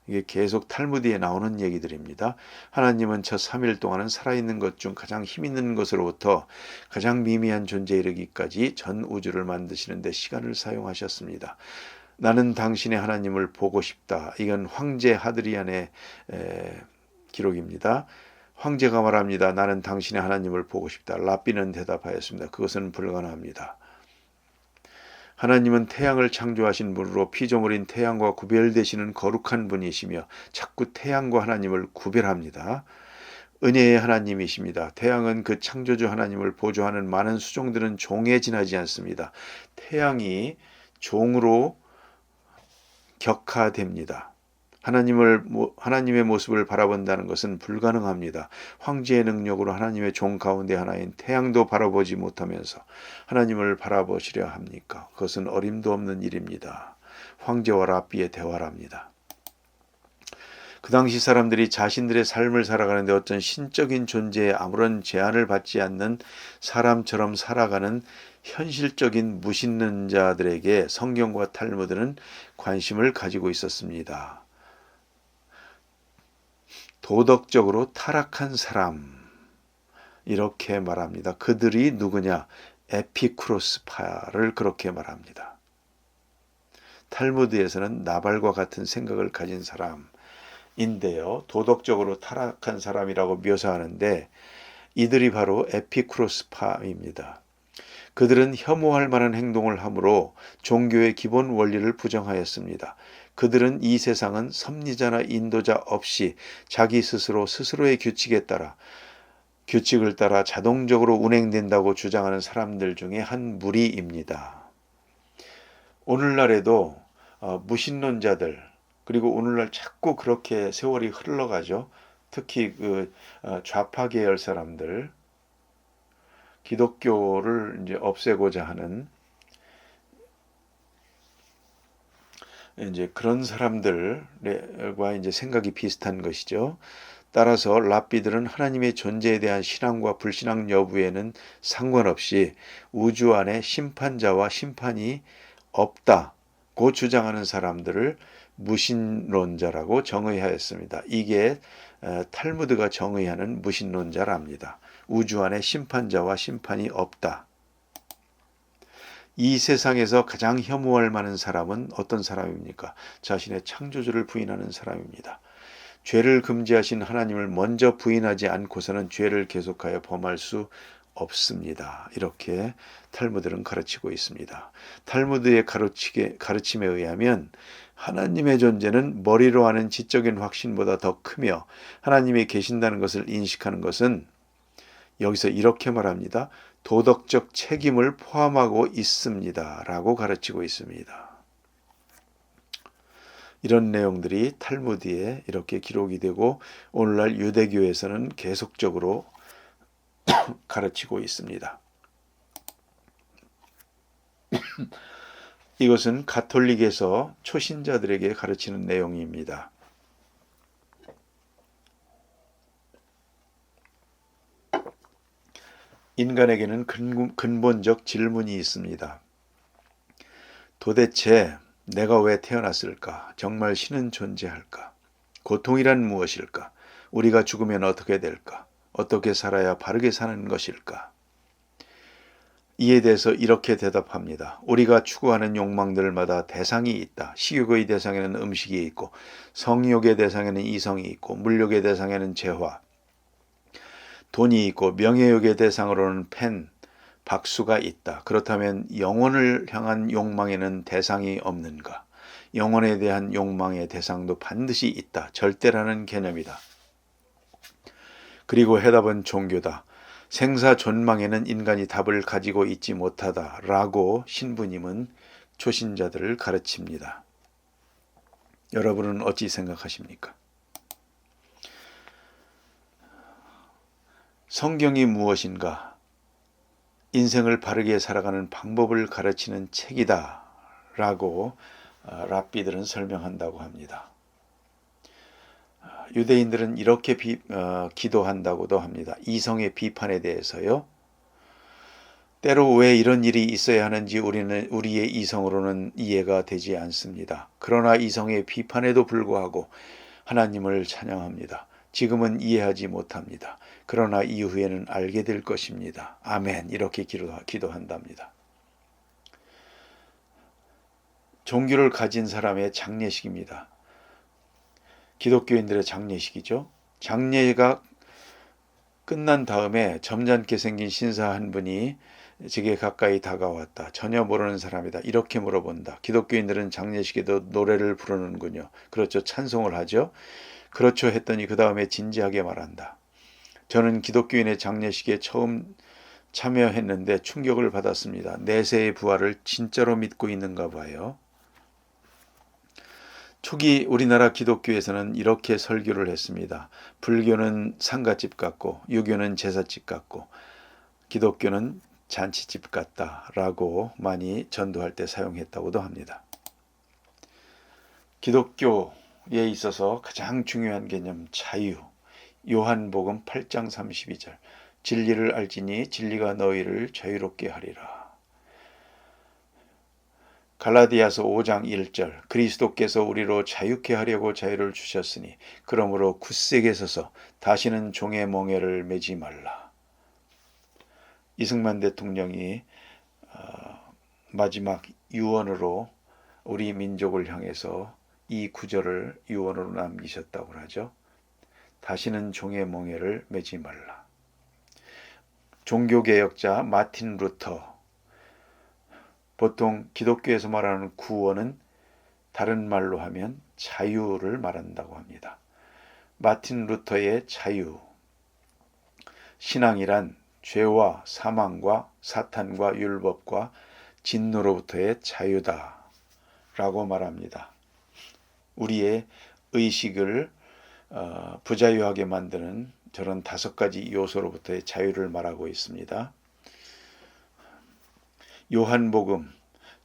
이게 계속 탈무드에 나오는 얘기들입니다. 하나님은 첫 3일 동안은 살아있는 것 중 가장 힘있는 것으로부터 가장 미미한 존재에 이르기까지 전 우주를 만드시는 데 시간을 사용하셨습니다. 나는 당신의 하나님을 보고 싶다. 이건 황제 하드리안의 기록입니다. 황제가 말합니다. 나는 당신의 하나님을 보고 싶다. 랍비는 대답하였습니다. 그것은 불가능합니다. 하나님은 태양을 창조하신 분으로 피조물인 태양과 구별되시는 거룩한 분이시며 자꾸 태양과 하나님을 구별합니다. 은혜의 하나님이십니다. 태양은 그 창조주 하나님을 보조하는 많은 수종들은 종에 지나지 않습니다. 태양이 종으로 격화됩니다. 하나님의 모습을 바라본다는 것은 불가능합니다. 황제의 능력으로 하나님의 종 가운데 하나인 태양도 바라보지 못하면서 하나님을 바라보시려 합니까? 그것은 어림도 없는 일입니다. 황제와 랍비의 대화랍니다. 그 당시 사람들이 자신들의 삶을 살아가는데 어떤 신적인 존재에 아무런 제한을 받지 않는 사람처럼 살아가는 현실적인 무신론 자들에게 성경과 탈무드는 관심을 가지고 있었습니다. 도덕적으로 타락한 사람, 이렇게 말합니다. 그들이 누구냐? 에피쿠로스파를 그렇게 말합니다. 탈무드에서는 나발과 같은 생각을 가진 사람인데요. 도덕적으로 타락한 사람이라고 묘사하는데 이들이 바로 에피쿠로스파입니다. 그들은 혐오할 만한 행동을 함으로 종교의 기본 원리를 부정하였습니다. 그들은 이 세상은 섭리자나 인도자 없이 자기 스스로의 규칙을 따라 자동적으로 운행된다고 주장하는 사람들 중에 한 무리입니다. 오늘날에도 무신론자들, 그리고 오늘날 자꾸 그렇게 세월이 흘러가죠. 특히 좌파 계열 사람들, 기독교를 이제 없애고자 하는 이제 그런 사람들과 이제 생각이 비슷한 것이죠. 따라서 랍비들은 하나님의 존재에 대한 신앙과 불신앙 여부에는 상관없이 우주 안에 심판자와 심판이 없다고 주장하는 사람들을 무신론자라고 정의하였습니다. 이게 탈무드가 정의하는 무신론자랍니다. 우주 안에 심판자와 심판이 없다. 이 세상에서 가장 혐오할 만한 사람은 어떤 사람입니까? 자신의 창조주를 부인하는 사람입니다. 죄를 금지하신 하나님을 먼저 부인하지 않고서는 죄를 계속하여 범할 수 없습니다. 이렇게 탈무드는 가르치고 있습니다. 탈무드의 가르침에 의하면 하나님의 존재는 머리로 하는 지적인 확신보다 더 크며 하나님이 계신다는 것을 인식하는 것은 여기서 이렇게 말합니다. 도덕적 책임을 포함하고 있습니다. 라고 가르치고 있습니다. 이런 내용들이 탈무드에 이렇게 기록이 되고 오늘날 유대교에서는 계속적으로 가르치고 있습니다. 이것은 가톨릭에서 초신자들에게 가르치는 내용입니다. 인간에게는 근본적 질문이 있습니다. 도대체 내가 왜 태어났을까? 정말 신은 존재할까? 고통이란 무엇일까? 우리가 죽으면 어떻게 될까? 어떻게 살아야 바르게 사는 것일까? 이에 대해서 이렇게 대답합니다. 우리가 추구하는 욕망들마다 대상이 있다. 식욕의 대상에는 음식이 있고, 성욕의 대상에는 이성이 있고, 물욕의 대상에는 재화, 돈이 있고, 명예욕의 대상으로는 펜, 박수가 있다. 그렇다면 영혼을 향한 욕망에는 대상이 없는가? 영혼에 대한 욕망의 대상도 반드시 있다. 절대라는 개념이다. 그리고 해답은 종교다. 생사존망에는 인간이 답을 가지고 있지 못하다라고 신부님은 초신자들을 가르칩니다. 여러분은 어찌 생각하십니까? 성경이 무엇인가? 인생을 바르게 살아가는 방법을 가르치는 책이다 라고 랍비들은 설명한다고 합니다. 유대인들은 이렇게 기도한다고도 합니다. 이성의 비판에 대해서요. 때로 왜 이런 일이 있어야 하는지 우리의 이성으로는 이해가 되지 않습니다. 그러나 이성의 비판에도 불구하고 하나님을 찬양합니다. 지금은 이해하지 못합니다. 그러나 이후에는 알게 될 것입니다. 아멘. 이렇게 기도한답니다. 종교를 가진 사람의 장례식입니다. 기독교인들의 장례식이죠. 장례가 끝난 다음에 점잖게 생긴 신사 한 분이 제게 가까이 다가왔다. 전혀 모르는 사람이다. 이렇게 물어본다. 기독교인들은 장례식에도 노래를 부르는군요. 그렇죠. 찬송을 하죠. 그렇죠 했더니 그 다음에 진지하게 말한다. 저는 기독교인의 장례식에 처음 참여했는데 충격을 받았습니다. 내세의 부활을 진짜로 믿고 있는가 봐요. 초기 우리나라 기독교에서는 이렇게 설교를 했습니다. 불교는 상가집 같고 유교는 제사집 같고 기독교는 잔치집 같다라고 많이 전도할 때 사용했다고도 합니다. 기독교에 있어서 가장 중요한 개념 자유. 요한복음 8장 32절. 진리를 알지니 진리가 너희를 자유롭게 하리라. 갈라디아서 5장 1절. 그리스도께서 우리로 자유케 하려고 자유를 주셨으니 그러므로 굳세게 서서 다시는 종의 멍에를 매지 말라. 이승만 대통령이 마지막 유언으로 우리 민족을 향해서 이 구절을 유언으로 남기셨다고 하죠. 다시는 종의 멍에를 매지 말라. 종교개혁자 마틴 루터. 보통 기독교에서 말하는 구원은 다른 말로 하면 자유를 말한다고 합니다. 마틴 루터의 자유. 신앙이란 죄와 사망과 사탄과 율법과 진노로부터의 자유다 라고 말합니다. 우리의 의식을 부자유하게 만드는 저런 5가지 요소로부터의 자유를 말하고 있습니다. 요한복음,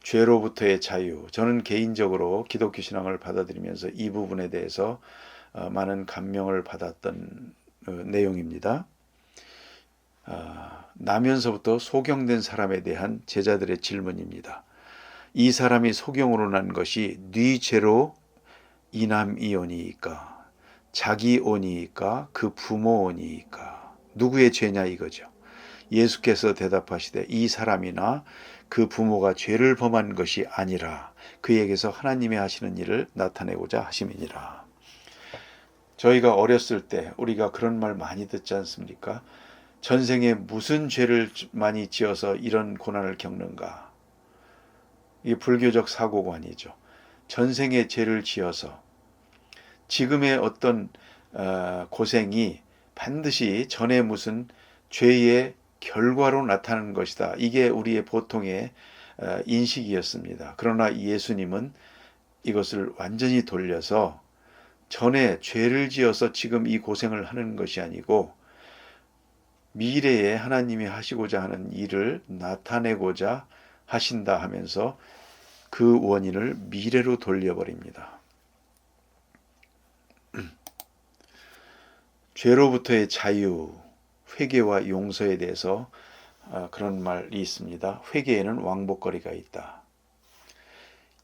죄로부터의 자유. 저는 개인적으로 기독교 신앙을 받아들이면서 이 부분에 대해서 많은 감명을 받았던 내용입니다. 나면서부터 소경된 사람에 대한 제자들의 질문입니다. 이 사람이 소경으로 난 것이 네 죄로 이남이오니이까 자기 오니이까 그 부모 오니이까 누구의 죄냐 이거죠. 예수께서 대답하시되 이 사람이나 그 부모가 죄를 범한 것이 아니라 그에게서 하나님이 하시는 일을 나타내고자 하심이니라. 저희가 어렸을 때 우리가 그런 말 많이 듣지 않습니까? 전생에 무슨 죄를 많이 지어서 이런 고난을 겪는가. 이게 불교적 사고관이죠. 전생에 죄를 지어서 지금의 어떤 고생이 반드시 전에 무슨 죄의 결과로 나타나는 것이다. 이게 우리의 보통의 인식이었습니다. 그러나 예수님은 이것을 완전히 돌려서 전에 죄를 지어서 지금 이 고생을 하는 것이 아니고 미래에 하나님이 하시고자 하는 일을 나타내고자 하신다 하면서 그 원인을 미래로 돌려버립니다. 죄로부터의 자유, 회개와 용서에 대해서 그런 말이 있습니다. 회개에는 왕복거리가 있다.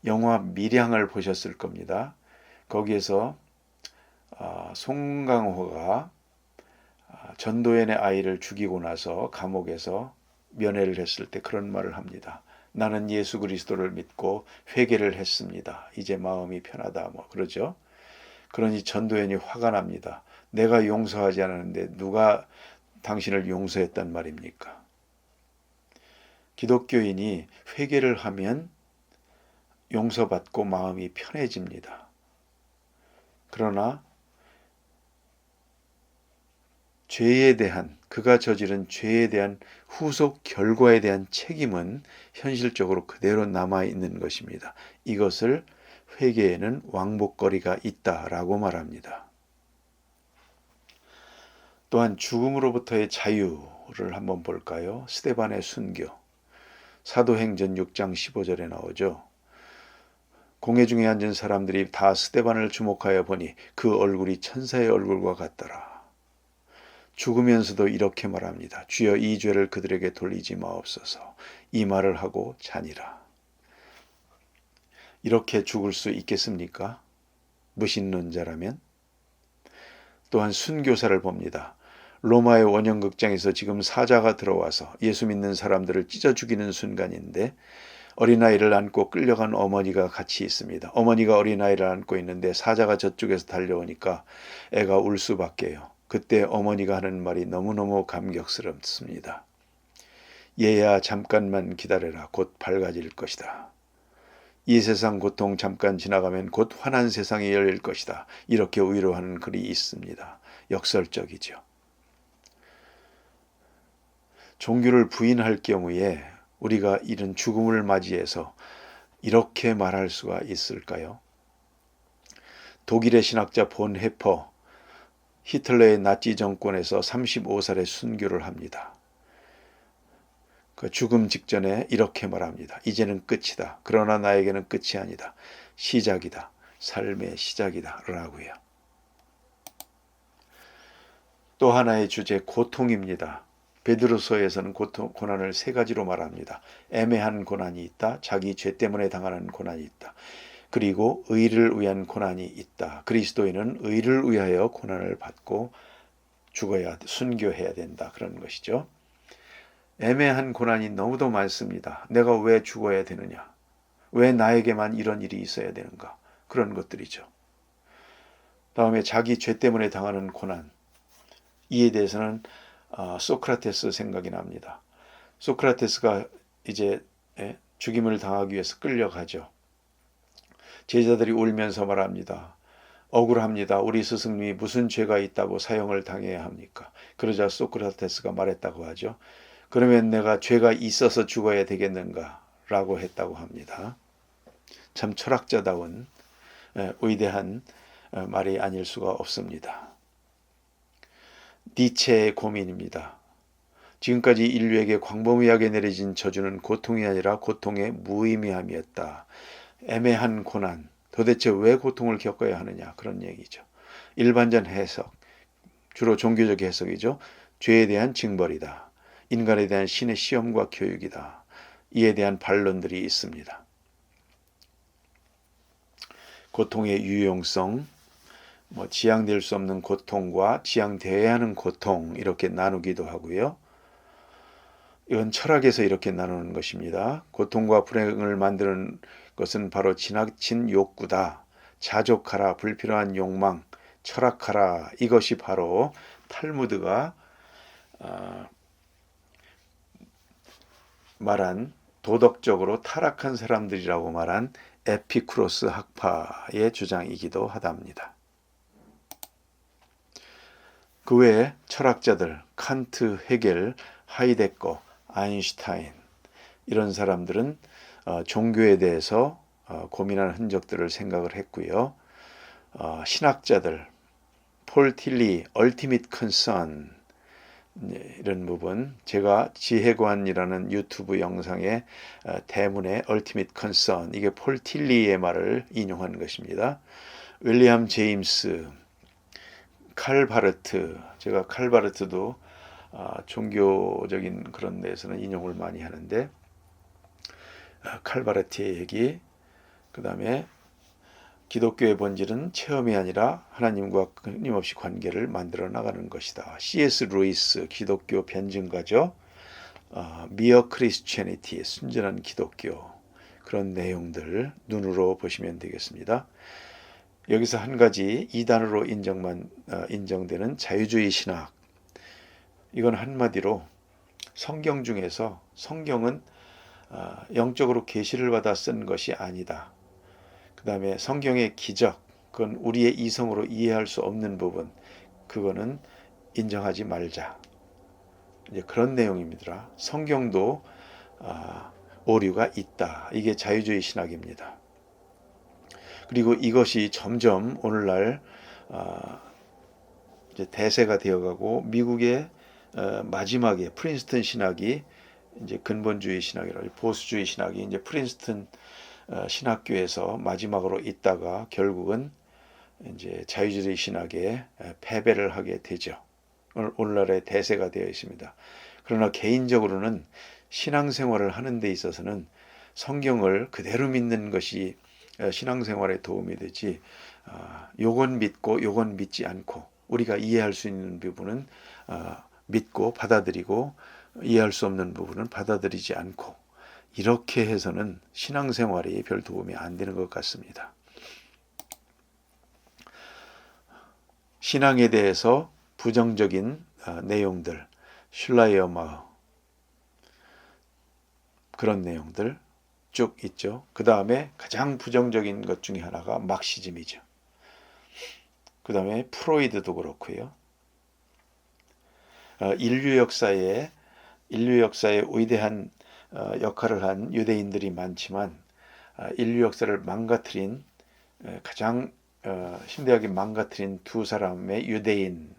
영화 밀양을 보셨을 겁니다. 거기에서 송강호가 전도연의 아이를 죽이고 나서 감옥에서 면회를 했을 때 그런 말을 합니다. 나는 예수 그리스도를 믿고 회개를 했습니다. 이제 마음이 편하다. 그러죠. 그러니 전도연이 화가 납니다. 내가 용서하지 않았는데 누가 당신을 용서했단 말입니까? 기독교인이 회개를 하면 용서받고 마음이 편해집니다. 그러나 죄에 대한 그가 저지른 죄에 대한 후속 결과에 대한 책임은 현실적으로 그대로 남아있는 것입니다. 이것을 회개에는 왕복거리가 있다라고 말합니다. 또한 죽음으로부터의 자유를 한번 볼까요? 스데반의 순교. 사도행전 6장 15절에 나오죠. 공회 중에 앉은 사람들이 다 스데반을 주목하여 보니 그 얼굴이 천사의 얼굴과 같더라. 죽으면서도 이렇게 말합니다. 주여 이 죄를 그들에게 돌리지 마옵소서. 이 말을 하고 자니라. 이렇게 죽을 수 있겠습니까? 무신론자라면? 또한 순교사를 봅니다. 로마의 원형극장에서 지금 사자가 들어와서 예수 믿는 사람들을 찢어 죽이는 순간인데 어린아이를 안고 끌려간 어머니가 같이 있습니다. 어머니가 어린아이를 안고 있는데 사자가 저쪽에서 달려오니까 애가 울 수밖에요. 그때 어머니가 하는 말이 너무너무 감격스럽습니다. 얘야 잠깐만 기다려라. 곧 밝아질 것이다. 이 세상 고통 잠깐 지나가면 곧 환한 세상이 열릴 것이다. 이렇게 위로하는 글이 있습니다. 역설적이죠. 종교를 부인할 경우에 우리가 이런 죽음을 맞이해서 이렇게 말할 수가 있을까요? 독일의 신학자 본 헤퍼, 히틀러의 나치 정권에서 35살에 순교를 합니다. 그 죽음 직전에 이렇게 말합니다. 이제는 끝이다. 그러나 나에게는 끝이 아니다. 시작이다. 삶의 시작이다. 라고요. 또 하나의 주제, 고통입니다. 베드로서에서는 고난을 세 가지로 말합니다. 애매한 고난이 있다. 자기 죄 때문에 당하는 고난이 있다. 그리고 의를 위한 고난이 있다. 그리스도인은 의를 위하여 고난을 받고 순교해야 된다. 그런 것이죠. 애매한 고난이 너무도 많습니다. 내가 왜 죽어야 되느냐? 왜 나에게만 이런 일이 있어야 되는가? 그런 것들이죠. 다음에 자기 죄 때문에 당하는 고난. 이에 대해서는 소크라테스 생각이 납니다. 소크라테스가 이제 죽임을 당하기 위해서 끌려가죠. 제자들이 울면서 말합니다. 억울합니다. 우리 스승님이 무슨 죄가 있다고 사형을 당해야 합니까? 그러자 소크라테스가 말했다고 하죠. 그러면 내가 죄가 있어서 죽어야 되겠는가? 라고 했다고 합니다. 참 철학자다운 위대한 말이 아닐 수가 없습니다. 니체의 고민입니다. 지금까지 인류에게 광범위하게 내려진 저주는 고통이 아니라 고통의 무의미함이었다. 애매한 고난, 도대체 왜 고통을 겪어야 하느냐, 그런 얘기죠. 일반적 해석, 주로 종교적 해석이죠. 죄에 대한 징벌이다. 인간에 대한 신의 시험과 교육이다. 이에 대한 반론들이 있습니다. 고통의 유용성, 지양될 수 없는 고통과 지양되어야 하는 고통, 이렇게 나누기도 하고요. 이건 철학에서 이렇게 나누는 것입니다. 고통과 불행을 만드는 것은 바로 지나친 욕구다. 자족하라, 불필요한 욕망, 철학하라. 이것이 바로 탈무드가 말한 도덕적으로 타락한 사람들이라고 말한 에피쿠로스 학파의 주장이기도 하답니다. 그 외에 철학자들, 칸트, 헤겔, 하이데거, 아인슈타인, 이런 사람들은 종교에 대해서 고민하는 흔적들을 생각을 했고요. 신학자들, 폴 틸리, 얼티밋 컨선, 이런 부분, 제가 지혜관이라는 유튜브 영상의 대문에 얼티밋 컨선, 이게 폴 틸리의 말을 인용한 것입니다. 윌리엄 제임스, 칼 바르트, 제가 칼 바르트도 종교적인 그런 데에서는 인용을 많이 하는데, 칼 바르트의 얘기, 그 다음에 기독교의 본질은 체험이 아니라 하나님과 끊임없이 관계를 만들어 나가는 것이다. C.S. 루이스, 기독교 변증가죠. 미어 크리스티애니티, 순전한 기독교, 그런 내용들 눈으로 보시면 되겠습니다. 여기서 한 가지 이단으로 인정되는 자유주의 신학, 이건 한마디로 성경 중에서 성경은 영적으로 계시를 받아 쓴 것이 아니다. 그 다음에 성경의 기적, 그건 우리의 이성으로 이해할 수 없는 부분, 그거는 인정하지 말자. 이제 그런 내용입니다. 성경도 오류가 있다. 이게 자유주의 신학입니다. 그리고 이것이 점점 오늘날 이제 대세가 되어가고, 미국의 마지막에 프린스턴 신학이 이제 근본주의 신학이라고, 보수주의 신학이 이제 프린스턴 신학교에서 마지막으로 있다가 결국은 이제 자유주의 신학에 패배를 하게 되죠. 오늘날의 대세가 되어 있습니다. 그러나 개인적으로는 신앙생활을 하는 데 있어서는 성경을 그대로 믿는 것이 신앙생활에 도움이 되지, 요건 믿고 요건 믿지 않고, 우리가 이해할 수 있는 부분은 믿고 받아들이고 이해할 수 없는 부분은 받아들이지 않고, 이렇게 해서는 신앙생활이 별 도움이 안 되는 것 같습니다. 신앙에 대해서 부정적인 내용들, 슐라이어마흐, 그런 내용들 쭉 있죠. 그 다음에 가장 부정적인 것 중에 하나가 막시즘이죠. 그 다음에 프로이드도 그렇고요. 인류 역사에 위대한 역할을 한 유대인들이 많지만 인류 역사를 망가뜨린 가장 현대학이 망가뜨린 두 사람의 유대인,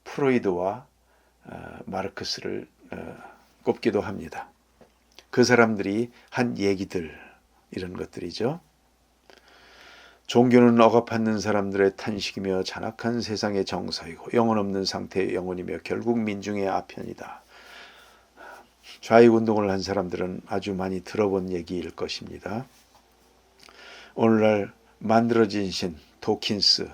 프로이드와 마르크스를 꼽기도 합니다. 그 사람들이 한 얘기들, 이런 것들이죠. 종교는 억압받는 사람들의 탄식이며 잔악한 세상의 정서이고 영혼 없는 상태의 영혼이며 결국 민중의 아편이다. 좌익운동을 한 사람들은 아주 많이 들어본 얘기일 것입니다. 오늘날 만들어진 신 도킨스,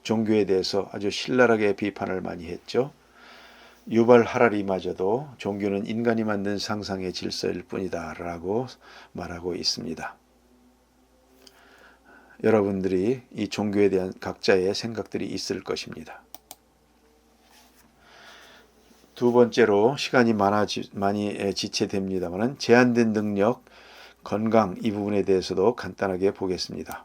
종교에 대해서 아주 신랄하게 비판을 많이 했죠. 유발 하라리마저도 종교는 인간이 만든 상상의 질서일 뿐이다 라고 말하고 있습니다. 여러분들이 이 종교에 대한 각자의 생각들이 있을 것입니다. 두 번째로 시간이 많이 지체됩니다만 제한된 능력, 건강 이 부분에 대해서도 간단하게 보겠습니다.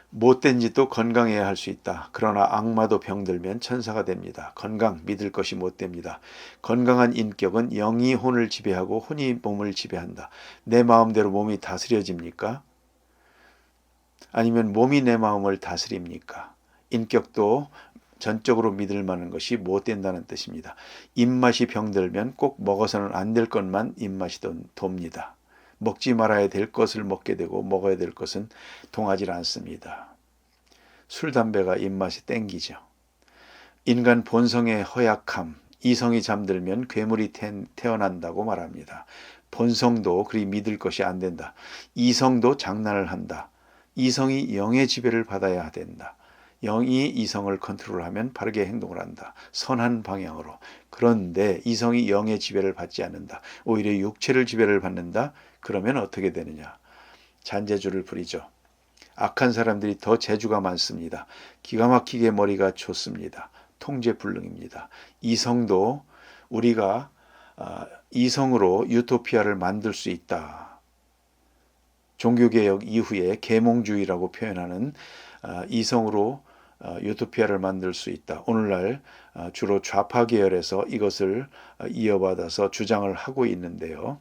못된 짓도 건강해야 할 수 있다. 그러나 악마도 병들면 천사가 됩니다. 건강 믿을 것이 못됩니다. 건강한 인격은 영이 혼을 지배하고 혼이 몸을 지배한다. 내 마음대로 몸이 다스려집니까? 아니면 몸이 내 마음을 다스립니까? 인격도 전적으로 믿을 만한 것이 못된다는 뜻입니다. 입맛이 병들면 꼭 먹어서는 안 될 것만 입맛이 돕니다. 먹지 말아야 될 것을 먹게 되고 먹어야 될 것은 동하지 않습니다. 술, 담배가 입맛이 땡기죠. 인간 본성의 허약함, 이성이 잠들면 괴물이 태어난다고 말합니다. 본성도 그리 믿을 것이 안 된다. 이성도 장난을 한다. 이성이 영의 지배를 받아야 된다. 영이 이성을 컨트롤하면 바르게 행동을 한다. 선한 방향으로. 그런데 이성이 영의 지배를 받지 않는다. 오히려 육체를 지배를 받는다. 그러면 어떻게 되느냐? 잔재주를 부리죠. 악한 사람들이 더 재주가 많습니다. 기가 막히게 머리가 좋습니다. 통제불능입니다. 이성도 우리가 이성으로 유토피아를 만들 수 있다. 종교개혁 이후에 계몽주의라고 표현하는 이성으로 유토피아를 만들 수 있다. 오늘날 주로 좌파 계열에서 이것을 이어받아서 주장을 하고 있는데요.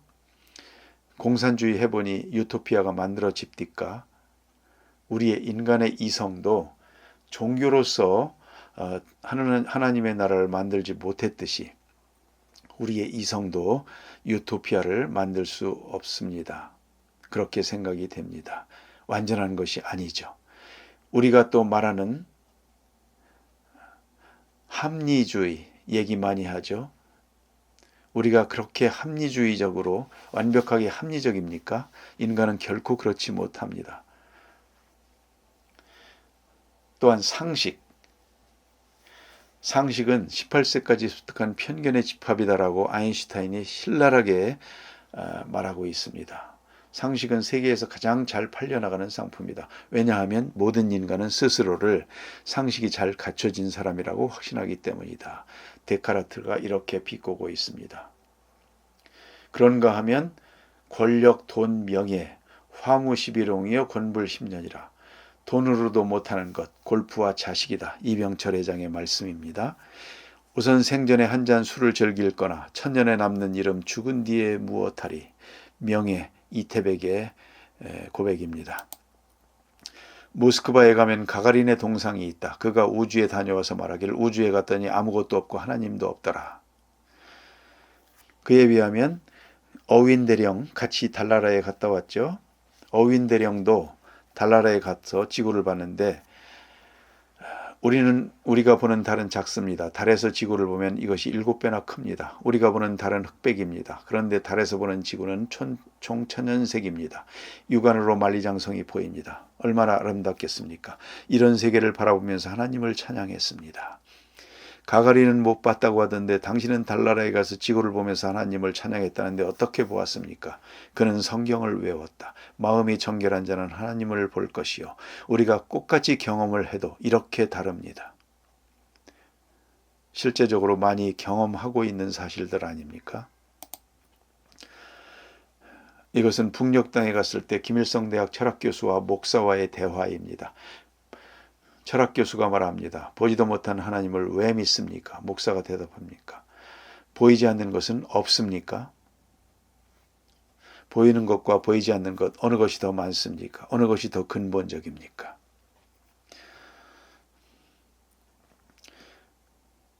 공산주의 해보니 유토피아가 만들어집니까? 우리의 인간의 이성도 종교로서 하나님의 나라를 만들지 못했듯이 우리의 이성도 유토피아를 만들 수 없습니다. 그렇게 생각이 됩니다. 완전한 것이 아니죠. 우리가 또 말하는 합리주의 얘기 많이 하죠. 우리가 그렇게 합리주의적으로 완벽하게 합리적입니까? 인간은 결코 그렇지 못합니다. 또한 상식은 18세까지 습득한 편견의 집합이다라고 아인슈타인이 신랄하게 말하고 있습니다. 상식은 세계에서 가장 잘 팔려나가는 상품이다. 왜냐하면 모든 인간은 스스로를 상식이 잘 갖춰진 사람이라고 확신하기 때문이다. 데카르트가 이렇게 비꼬고 있습니다. 그런가 하면 권력, 돈, 명예, 화무 11홍이여 권불 10년이라. 돈으로도 못하는 것, 골프와 자식이다. 이병철 회장의 말씀입니다. 우선 생전에 한 잔 술을 즐길 거나 천년에 남는 이름 죽은 뒤에 무엇하리. 명예, 이태백의 고백입니다. 모스크바에 가면 가가린의 동상이 있다. 그가 우주에 다녀와서 말하기를 우주에 갔더니 아무것도 없고 하나님도 없더라. 그에 비하면 어윈 대령 같이 달나라에 갔다 왔죠. 어윈 대령도 달나라에 가서 지구를 봤는데 우리가 보는 달은 작습니다. 달에서 지구를 보면 이것이 7배나 큽니다. 우리가 보는 달은 흑백입니다. 그런데 달에서 보는 지구는 총천연색입니다. 육안으로 만리장성이 보입니다. 얼마나 아름답겠습니까? 이런 세계를 바라보면서 하나님을 찬양했습니다. 가가린은 못 봤다고 하던데 당신은 달나라에 가서 지구를 보면서 하나님을 찬양했다는데 어떻게 보았습니까? 그는 성경을 외웠다. 마음이 정결한 자는 하나님을 볼 것이요. 우리가 꽃같이 경험을 해도 이렇게 다릅니다. 실제적으로 많이 경험하고 있는 사실들 아닙니까? 이것은 북녘땅에 갔을 때 김일성대학 철학교수와 목사와의 대화입니다. 철학교수가 말합니다. 보지도 못한 하나님을 왜 믿습니까? 목사가 대답합니까? 보이지 않는 것은 없습니까? 보이는 것과 보이지 않는 것 어느 것이 더 많습니까? 어느 것이 더 근본적입니까?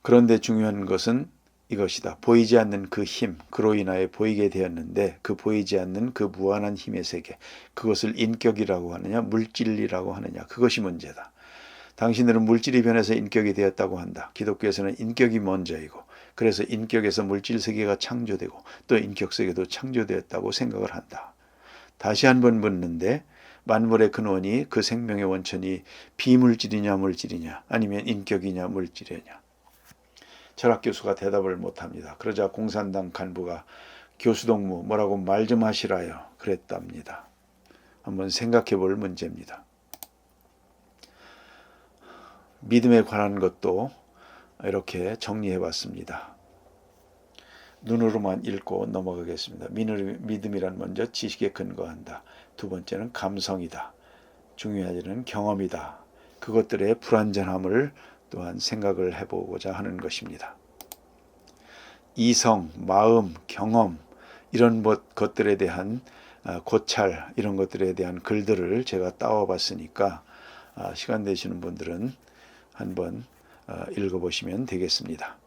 그런데 중요한 것은 이것이다. 보이지 않는 그 힘, 그로 인하여 보이게 되었는데 그 보이지 않는 그 무한한 힘의 세계, 그것을 인격이라고 하느냐 물질이라고 하느냐, 그것이 문제다. 당신들은 물질이 변해서 인격이 되었다고 한다. 기독교에서는 인격이 먼저이고, 그래서 인격에서 물질 세계가 창조되고 또 인격 세계도 창조되었다고 생각을 한다. 다시 한번 묻는데, 만물의 근원이, 그 생명의 원천이 비물질이냐 물질이냐 아니면 인격이냐 물질이냐. 철학 교수가 대답을 못합니다. 그러자 공산당 간부가 교수 동무 뭐라고 말 좀 하시라요 그랬답니다. 한번 생각해 볼 문제입니다. 믿음에 관한 것도 이렇게 정리해 봤습니다. 눈으로만 읽고 넘어가겠습니다. 믿음이란 먼저 지식에 근거한다. 두 번째는 감성이다. 중요하지는 경험이다. 그것들의 불완전함을 또한 생각을 해보고자 하는 것입니다. 이성, 마음, 경험 이런 것들에 대한 고찰 이런 것들에 대한 글들을 제가 따와봤으니까 시간 되시는 분들은 한번 읽어보시면 되겠습니다.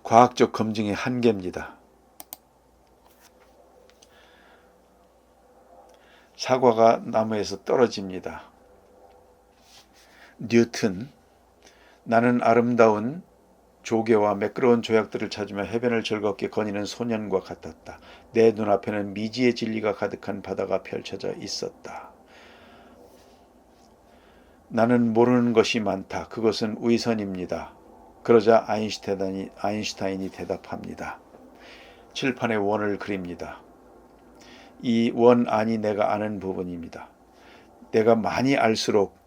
과학적 검증의 한계입니다. 사과가 나무에서 떨어집니다. 뉴턴, 나는 아름다운 조개와 매끄러운 조약들을 찾으며 해변을 즐겁게 거니는 소년과 같았다. 내 눈앞에는 미지의 진리가 가득한 바다가 펼쳐져 있었다. 나는 모르는 것이 많다. 그것은 위선입니다. 그러자 아인슈타인이 대답합니다. 칠판에 원을 그립니다. 이 원 안이 내가 아는 부분입니다. 내가 많이 알수록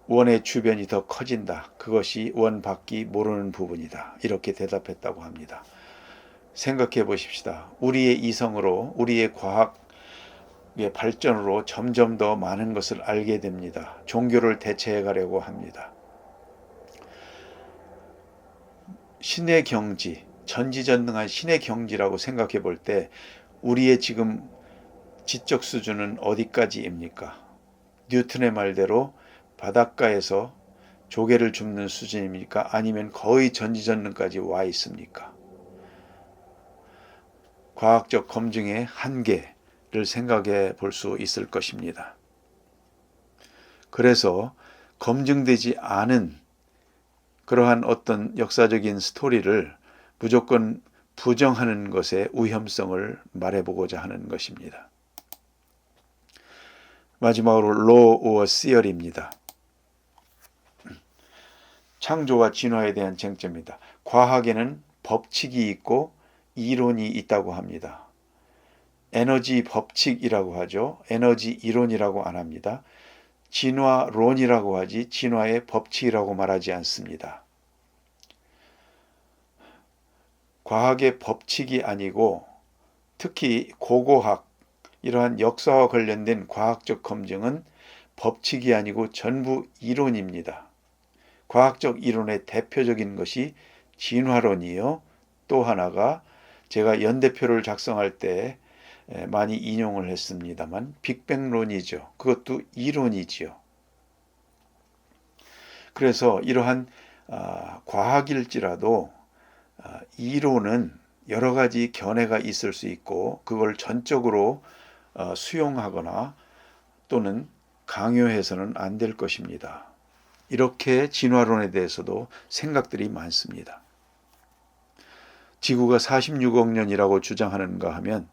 원의 주변이 더 커진다. 그것이 원 밖이 모르는 부분이다. 이렇게 대답했다고 합니다. 생각해 보십시다. 우리의 이성으로, 우리의 과학의 발전으로 점점 더 많은 것을 알게 됩니다. 종교를 대체해 가려고 합니다. 신의 경지, 전지전능한 신의 경지라고 생각해 볼 때 우리의 지금 지적 수준은 어디까지입니까? 뉴턴의 말대로 바닷가에서 조개를 줍는 수준입니까? 아니면 거의 전지전능까지 와 있습니까? 과학적 검증의 한계를 생각해 볼 수 있을 것입니다. 그래서 검증되지 않은 그러한 어떤 역사적인 스토리를 무조건 부정하는 것의 위험성을 말해보고자 하는 것입니다. 마지막으로 law or theory입니다. 창조와 진화에 대한 쟁점입니다. 과학에는 법칙이 있고 이론이 있다고 합니다. 에너지 법칙이라고 하죠. 에너지 이론이라고 안 합니다. 진화론이라고 하지 진화의 법칙이라고 말하지 않습니다. 과학의 법칙이 아니고 특히 고고학, 이러한 역사와 관련된 과학적 검증은 법칙이 아니고 전부 이론입니다. 과학적 이론의 대표적인 것이 진화론이요. 또 하나가 제가 연대표를 작성할 때 많이 인용을 했습니다만 빅뱅론이죠. 그것도 이론이지요. 그래서 이러한 과학일지라도 이론은 여러 가지 견해가 있을 수 있고 그걸 전적으로 수용하거나 또는 강요해서는 안 될 것입니다. 이렇게 진화론에 대해서도 생각들이 많습니다. 지구가 46억 년이라고 주장하는가 하면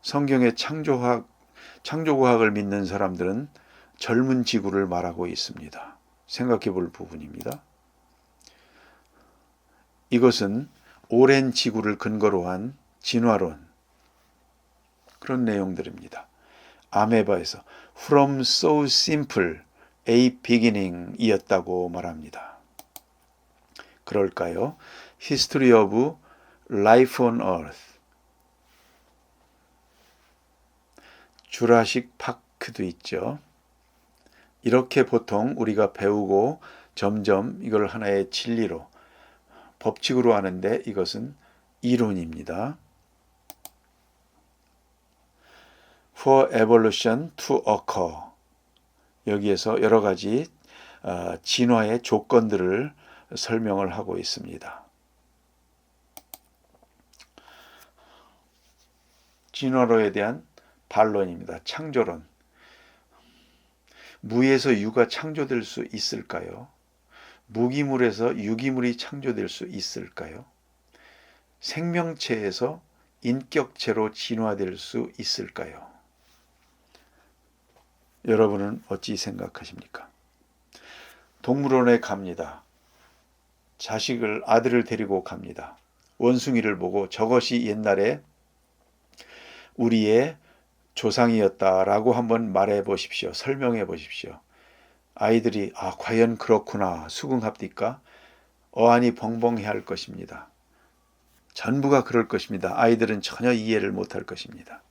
성경의 창조과학을 믿는 사람들은 젊은 지구를 말하고 있습니다. 생각해 볼 부분입니다. 이것은 오랜 지구를 근거로 한 진화론, 그런 내용들입니다. 아메바에서 From so simple a beginning 이었다고 말합니다. 그럴까요? History of Life on Earth, 주라식 파크도 있죠. 이렇게 보통 우리가 배우고 점점 이걸 하나의 진리로 법칙으로 하는데 이것은 이론입니다. for evolution to occur. 여기에서 여러 가지 진화의 조건들을 설명을 하고 있습니다. 진화론에 대한 반론입니다. 창조론. 무에서 유가 창조될 수 있을까요? 무기물에서 유기물이 창조될 수 있을까요? 생명체에서 인격체로 진화될 수 있을까요? 여러분은 어찌 생각하십니까? 동물원에 갑니다. 아들을 데리고 갑니다. 원숭이를 보고 저것이 옛날에 우리의 조상이었다라고 한번 말해 보십시오. 설명해 보십시오. 아이들이 과연 그렇구나 수긍합니까? 어안이 벙벙해 할 것입니다. 전부가 그럴 것입니다. 아이들은 전혀 이해를 못할 것입니다.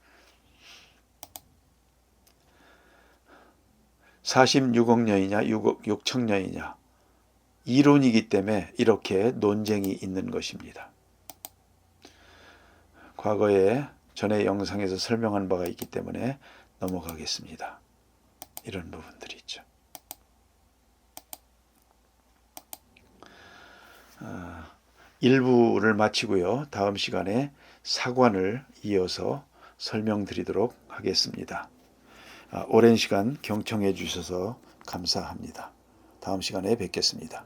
46억 년이냐 6천 년이냐 이론이기 때문에 이렇게 논쟁이 있는 것입니다. 과거에 전에 영상에서 설명한 바가 있기 때문에 넘어가겠습니다. 이런 부분들이 있죠. 일부를 마치고요. 다음 시간에 사관을 이어서 설명드리도록 하겠습니다. 오랜 시간 경청해 주셔서 감사합니다. 다음 시간에 뵙겠습니다.